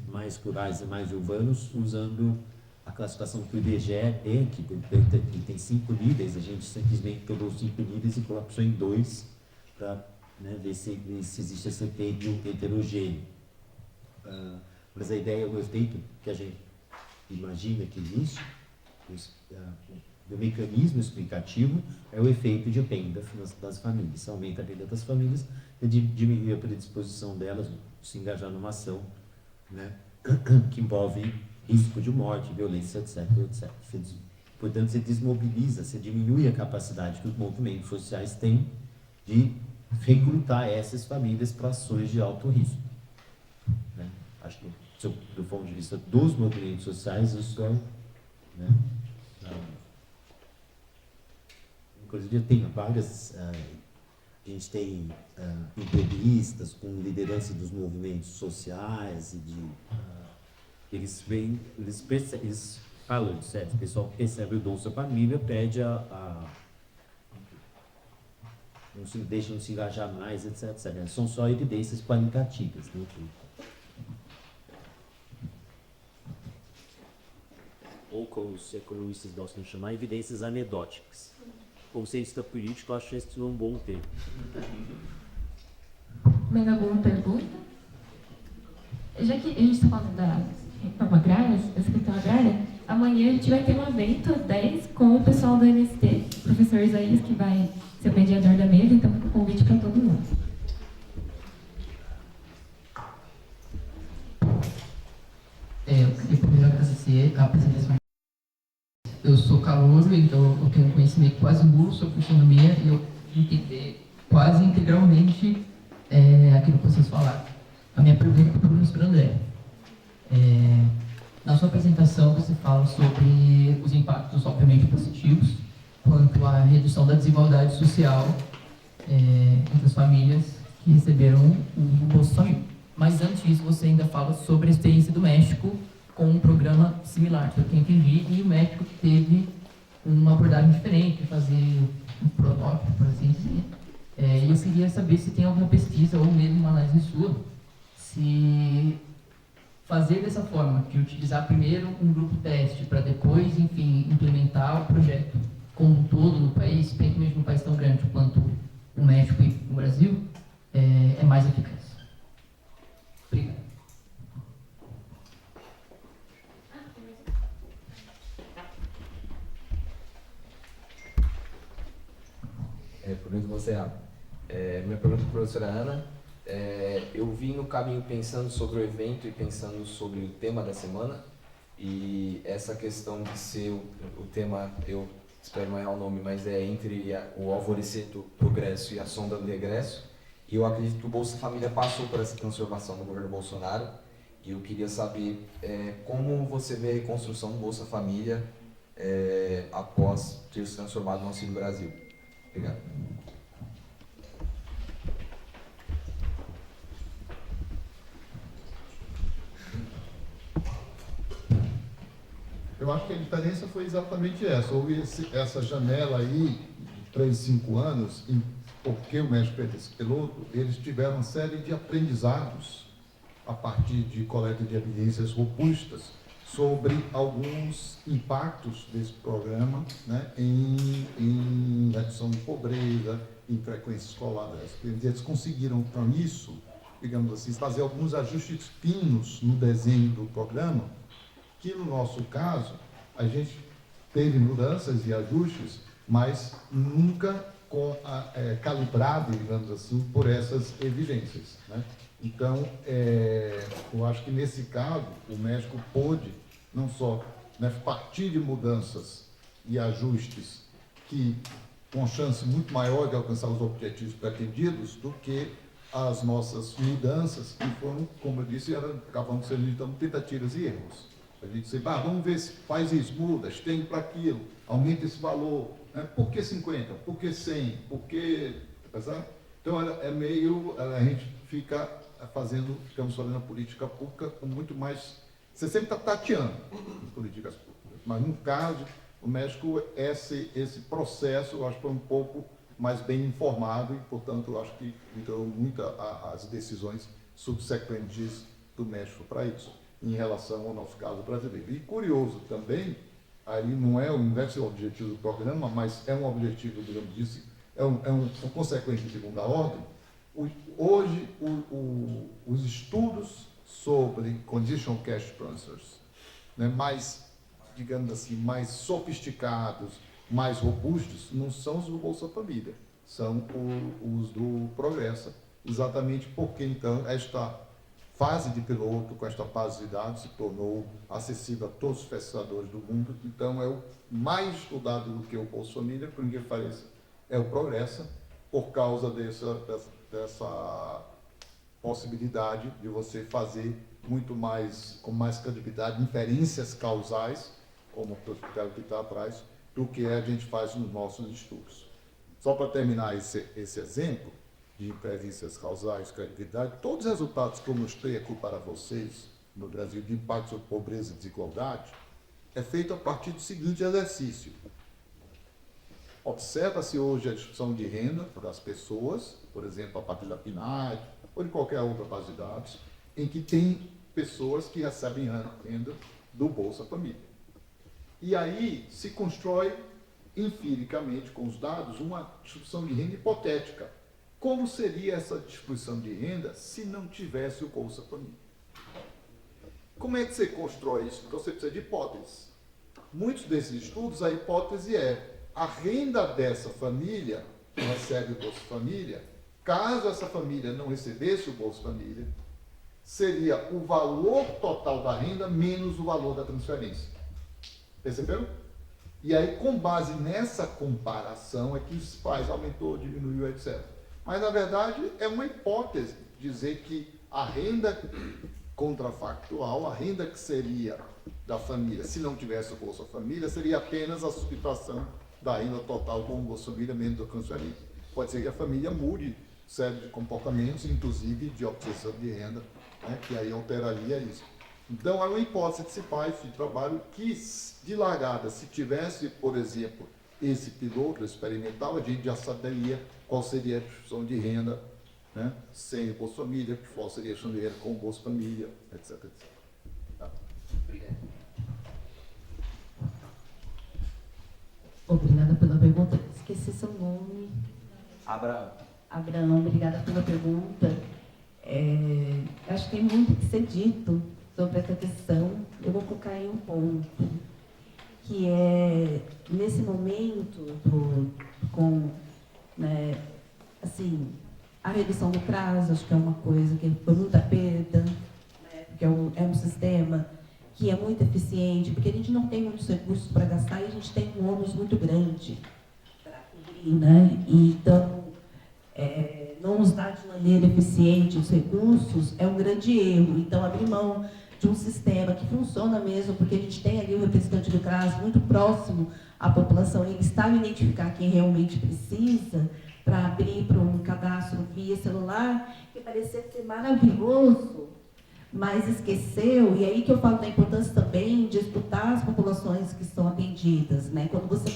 mais rurais e mais urbanos, usando a classificação que o IBGE tem, que tem 5 níveis. A gente simplesmente pegou 5 níveis e colapsou em 2 para, né, ver se existe esse efeito heterogêneo. Mas a ideia, o efeito que a gente imagina que existe, do mecanismo explicativo, é o efeito de renda das famílias. Se aumenta a renda das famílias, diminui a predisposição delas a se engajar numa ação, né, que envolve risco de morte, violência, etc, etc. Portanto, você desmobiliza, você diminui a capacidade que os movimentos sociais têm de recrutar essas famílias para ações de alto risco, né? Acho que, do ponto de vista dos movimentos sociais, isso é, né, inclusive tem várias, a gente tem entrevistas com liderança dos movimentos sociais e eles falam, certo? O pessoal que recebe o Bolsa Família pede não deixam de se engajar mais, etc, etc. São só evidências qualitativas, né? Ou, como os economistas gostam de chamar, evidências anedóticas. Como cientista político, eu acho esse um bom termo. Mais alguma pergunta? Já que a gente está falando da reforma agrária, da questão agrária, amanhã a gente vai ter um evento às 10 com o pessoal do MST, o professor Isaías, que vai ser o mediador da mesa, então fica o convite para todo mundo. Eu queria primeiro agradecer a apresentação. Eu sou calouro, então eu tenho um conhecimento quase nulo sobre economia e eu entender quase integralmente aquilo que vocês falaram. A minha pergunta é para o ministro André. Na sua apresentação você fala sobre os impactos obviamente positivos quanto à redução da desigualdade social entre as famílias que receberam o Bolsa Família. Mas antes disso você ainda fala sobre a experiência do México com um programa similar, pelo que eu entendi, e o México teve uma abordagem diferente, fazer um protótipo, por assim dizer. E eu queria saber se tem alguma pesquisa ou mesmo uma análise sua, se fazer dessa forma, de utilizar primeiro um grupo teste para depois, enfim, implementar o projeto como um todo no país, principalmente num país tão grande quanto o México e o Brasil, é mais eficaz. Obrigado. Pergunta você, minha pergunta para a professora Ana. Eu vim no caminho pensando sobre o evento e pensando sobre o tema da semana, e essa questão de ser o tema, eu espero não errar o nome, mas é entre o alvorecer do progresso e a sombra do regresso, e eu acredito que o Bolsa Família passou por essa transformação no governo Bolsonaro, e eu queria saber como você vê a reconstrução do Bolsa Família após ter se transformado no Auxílio Brasil. Obrigado. Eu acho que a diferença foi exatamente essa. Houve essa janela aí, de 3, 5 anos, em porque o México fez esse piloto, eles tiveram uma série de aprendizados a partir de coleta de evidências robustas sobre alguns impactos desse programa, né, em redução de pobreza, em frequência escolar. Eles conseguiram, com isso, digamos assim, fazer alguns ajustes finos no desenho do programa, que no nosso caso, a gente teve mudanças e ajustes, mas nunca calibrado, digamos assim, por essas evidências, né? Então, eu acho que nesse caso, o México pôde não só, né, partir de mudanças e ajustes que com chance muito maior de alcançar os objetivos pretendidos do que as nossas mudanças, que foram, como eu disse, acabam sendo então tentativas e erros. A gente disse, vamos ver se faz isso, muda, estende para aquilo, aumenta esse valor, né? Por que 50? Por que 100? Por que... Então, a gente fica ficamos fazendo a política pública com muito mais... Você sempre está tateando as políticas públicas, mas no caso, o México, esse processo, eu acho que foi um pouco mais bem informado e, portanto, eu acho que entrou muito as decisões subsequentes do México para isso, em relação ao nosso caso brasileiro. E curioso também, aí não deve ser o objetivo do programa, mas é um objetivo, digamos disso, é um consequência de segunda ordem. Hoje, os estudos sobre conditional cash transfers, né, mais, digamos assim, mais sofisticados, mais robustos, não são os do Bolsa Família, são os do Progressa, exatamente porque, então, esta fase de piloto, com esta base de dados, se tornou acessível a todos os pesquisadores do mundo. Então, é o mais estudado do que o Bolsa Família, por ninguém pareça, é o Progressa, por causa dessa possibilidade de você fazer muito mais, com mais credibilidade, inferências causais, como o que está atrás, do que a gente faz nos nossos estudos. Só para terminar esse exemplo de inferências causais, credibilidade, todos os resultados que eu mostrei aqui para vocês no Brasil de impacto sobre pobreza e desigualdade é feito a partir do seguinte exercício. Observa-se hoje a distribuição de renda das pessoas, por exemplo, a partir da PNAD ou de qualquer outra base de dados, em que tem pessoas que recebem renda do Bolsa Família. E aí se constrói empiricamente com os dados uma distribuição de renda hipotética. Como seria essa distribuição de renda se não tivesse o Bolsa Família? Como é que você constrói isso? Então você precisa de hipóteses. Muitos desses estudos, a hipótese é a renda dessa família, que recebe o Bolsa Família, caso essa família não recebesse o Bolsa Família, seria o valor total da renda menos o valor da transferência. Perceberam? E aí, com base nessa comparação, é que se faz, aumentou, diminuiu, etc. Mas, na verdade, é uma hipótese dizer que a renda contrafactual, a renda que seria da família, se não tivesse o Bolsa Família, seria apenas a subtração da renda total com o Bolsa Família menos a transferência. Pode ser que a família mude série de comportamentos, inclusive de obtenção de renda, né, que aí alteraria isso. Então, é uma hipótese que se faz de trabalho que, de largada, se tivesse, por exemplo, esse piloto experimental, a gente já saberia qual seria a distribuição de renda, né, sem o Bolsa Família, qual seria a distribuição de renda com o Bolsa Família, etc. etc. Tá. Obrigado. Obrigada pela pergunta. Esqueci seu nome. Abraão, obrigada pela pergunta. Acho que tem muito que ser dito sobre essa questão. Eu vou focar em um ponto, que é, nesse momento, com, né, assim, a redução do prazo, acho que é uma coisa que foi muita perda, né, porque é um sistema que é muito eficiente, porque a gente não tem muitos recursos para gastar e a gente tem um ônus muito grande para cobrir, né? Então, não usar de maneira eficiente os recursos é um grande erro. Então, abrir mão de um sistema que funciona mesmo, porque a gente tem ali o representante do CRAS muito próximo à população, ele sabe identificar quem realmente precisa, para abrir para um cadastro via celular, que parecia ser maravilhoso, mas esqueceu, e aí que eu falo da importância também de escutar as populações que são atendidas, né? Quando você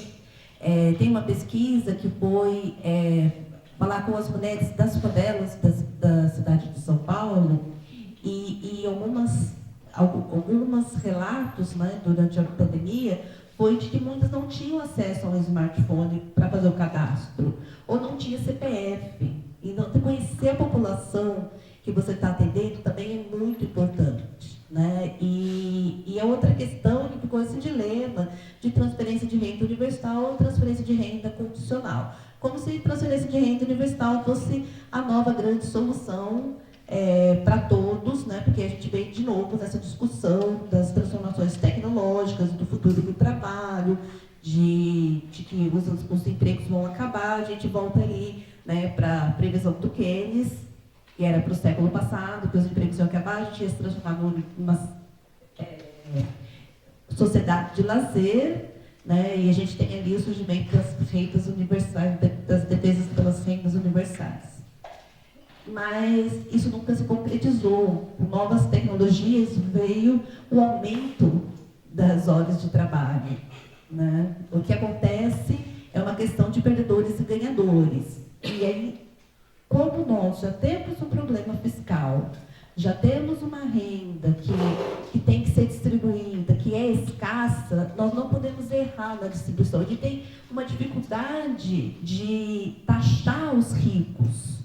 tem uma pesquisa que foi falar com as mulheres das favelas da cidade de São Paulo, e alguns relatos, né, durante a pandemia, foi de que muitas não tinham acesso ao smartphone para fazer o cadastro, ou não tinha CPF. E não conhecer a população que você está atendendo também é muito importante, né? E a outra questão que ficou esse dilema de transferência de renda universal ou transferência de renda condicional. Como se transferência de renda universal fosse a nova grande solução para todos, né? Porque a gente vem de novo nessa discussão das transformações tecnológicas, do futuro do trabalho, de que os empregos vão acabar, a gente volta ali, né, para a previsão do Keynes, que era para o século passado, que os empregos iam acabar, a gente ia se transformar numa sociedade de lazer, né, e a gente tem ali o surgimento das rendas universais, das defesas pelas rendas universais. Mas isso nunca se concretizou. Com novas tecnologias veio o aumento das horas de trabalho, né? O que acontece é uma questão de perdedores e ganhadores. E aí, como nós já temos um problema fiscal, já temos uma renda que tem que ser distribuída, que é escassa, nós não podemos errar na distribuição. A gente tem uma dificuldade de taxar os ricos.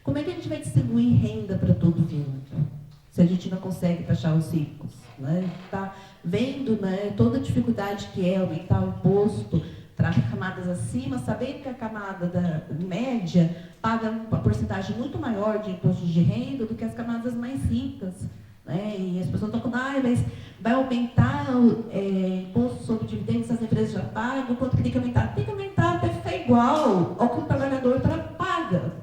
Como é que a gente vai distribuir renda para todo mundo, se a gente não consegue taxar os ricos? Né? Está vendo, né, toda a dificuldade que é aumentar o imposto para camadas acima, sabendo que a camada da média paga uma porcentagem muito maior de imposto de renda do que as camadas mais ricas. Né? E as pessoas estão falando, mas vai aumentar o imposto sobre dividendos que as empresas já pagam, quanto que tem que aumentar? Tem que aumentar até ficar igual ao que o trabalhador paga.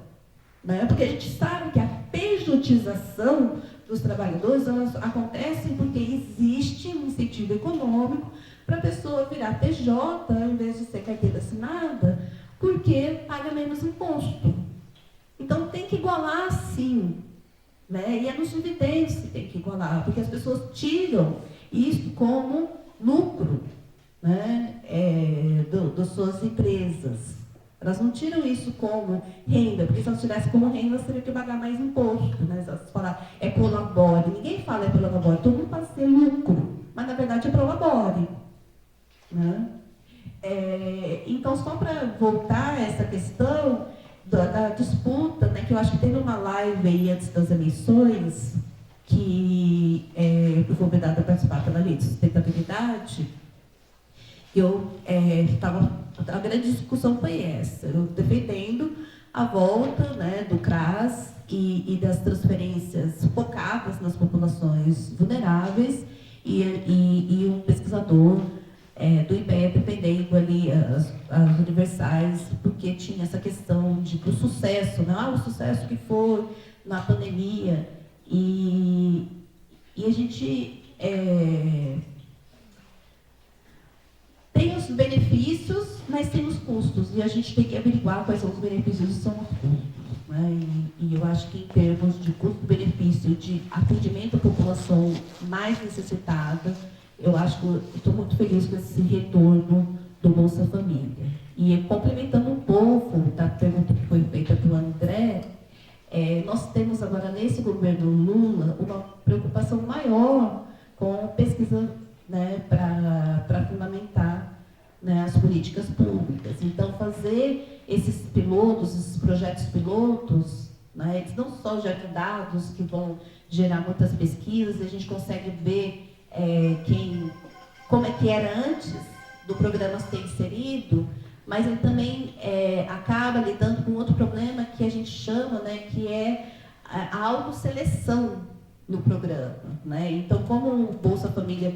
Né? Porque a gente sabe que a pejotização dos trabalhadores acontece porque existe um incentivo econômico para a pessoa virar PJ, ao invés de ser carteira assinada, porque paga menos imposto. Então tem que igualar sim. Né? E é nos dividendos que tem que igualar, porque as pessoas tiram isso como lucro, né? Das suas empresas. Elas não tiram isso como renda, porque se elas tirassem como renda, elas teriam que pagar mais imposto. Né? Se elas falarem colabore, ninguém fala colabore, todo mundo fala ser lucro, mas na verdade é prolabore. Né? Então, só para voltar a essa questão da disputa, né, que eu acho que teve uma live aí antes das eleições, que eu fui convidada a participar pela Rede de Sustentabilidade. A grande discussão foi essa, eu defendendo a volta, né, do CRAS e das transferências focadas nas populações vulneráveis e um pesquisador do IPE defendendo ali as universais, porque tinha essa questão do sucesso, né? O sucesso que foi na pandemia, e a gente tem os benefícios, mas tem os custos, e a gente tem que averiguar quais são os benefícios e são os custos. Né? E eu acho que em termos de custo-benefício, de atendimento à população mais necessitada, eu acho que estou muito feliz com esse retorno do Bolsa Família. E complementando um pouco da pergunta que foi feita pelo André, nós temos agora nesse governo Lula uma preocupação maior com pesquisa, né, para fundamentar, né, as políticas públicas. Então, fazer esses pilotos, esses projetos pilotos, né, eles não só geram dados que vão gerar muitas pesquisas, e a gente consegue ver como é que era antes do programa ser inserido, mas ele também acaba lidando com outro problema que a gente chama, né, que é a autoseleção no programa. Né? Então, como o Bolsa Família,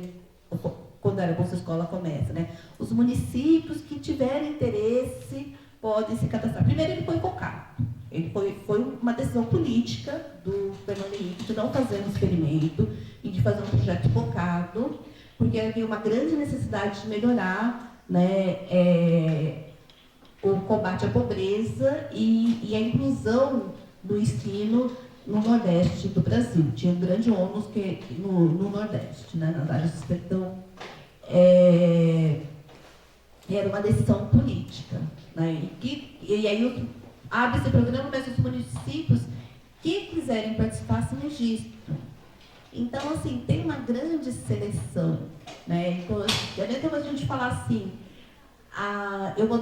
quando era Bolsa Escola, começa, né? Os municípios que tiverem interesse podem se cadastrar. Primeiro, ele foi focado. Ele foi uma decisão política do Fernando Henrique de não fazer um experimento e de fazer um projeto focado, porque havia uma grande necessidade de melhorar, né, o combate à pobreza e a inclusão do ensino no Nordeste do Brasil. Tinha um grande ônus no Nordeste, né, nas áreas de sertão. Era uma decisão política. Né, e aí abre esse programa, mas os municípios que quiserem participar se registram. Então, assim, tem uma grande seleção. Né? Então, a gente falar assim, eu vou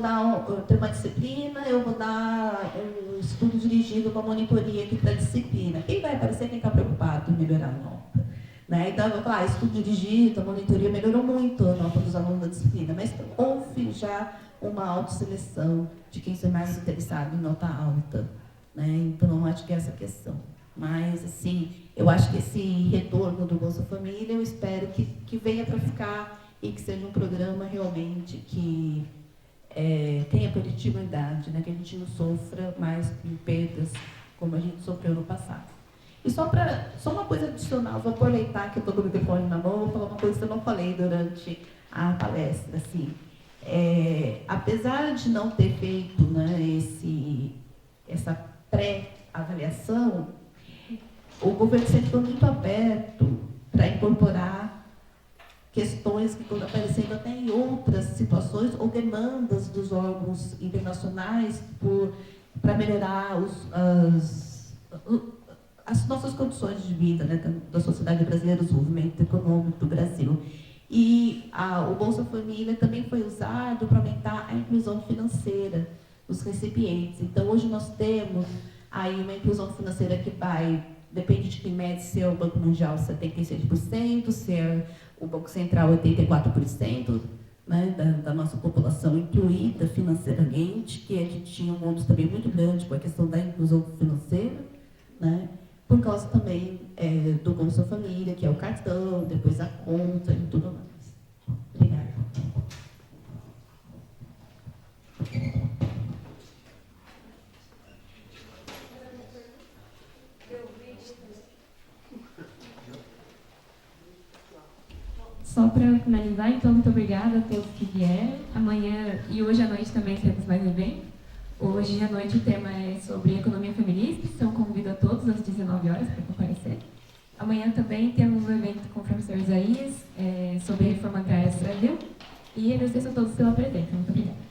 ter uma disciplina, eu vou dar um estudo dirigido com a monitoria aqui da disciplina. Quem vai aparecer? Quem está preocupado em melhorar a nota? Né? Então, eu vou falar, estudo dirigido, a monitoria melhorou muito a nota dos alunos da disciplina, mas houve já uma autoseleção de quem ser mais interessado em nota alta. Né? Então, acho que é essa a questão. Mas, assim, eu acho que esse retorno do Bolsa Família, eu espero que venha para ficar e que seja um programa realmente que tenha preditibilidade, né? Que a gente não sofra mais com perdas como a gente sofreu no passado. E só uma coisa adicional, vou aproveitar que eu estou com o microfone na mão, vou falar uma coisa que eu não falei durante a palestra. Assim, apesar de não ter feito, né, essa pré-avaliação, o governo sempre foi muito aberto para incorporar questões que estão aparecendo até em outras situações ou demandas dos órgãos internacionais para melhorar as nossas condições de vida, né, da sociedade brasileira, o desenvolvimento econômico do Brasil. E o Bolsa Família também foi usado para aumentar a inclusão financeira dos recipientes. Então, hoje nós temos aí uma inclusão financeira que depende de quem mede, se é o Banco Mundial 76%, se é o Banco Central 84%, né, da nossa população incluída financeiramente, que a gente tinha um ônus também muito grande com a questão da inclusão financeira, né, por causa também do Bolsa Família, que é o cartão, depois a conta e tudo mais. Obrigada. Só para finalizar, então, muito obrigada a todos que vieram. Amanhã e hoje à noite também temos mais evento. Hoje à noite o tema é sobre economia feminista, então convido a todos às 19 horas para comparecer. Amanhã também temos um evento com o professor Isaías sobre reforma agrária no Brasil. E agradeço a todos pela presença. Muito obrigada.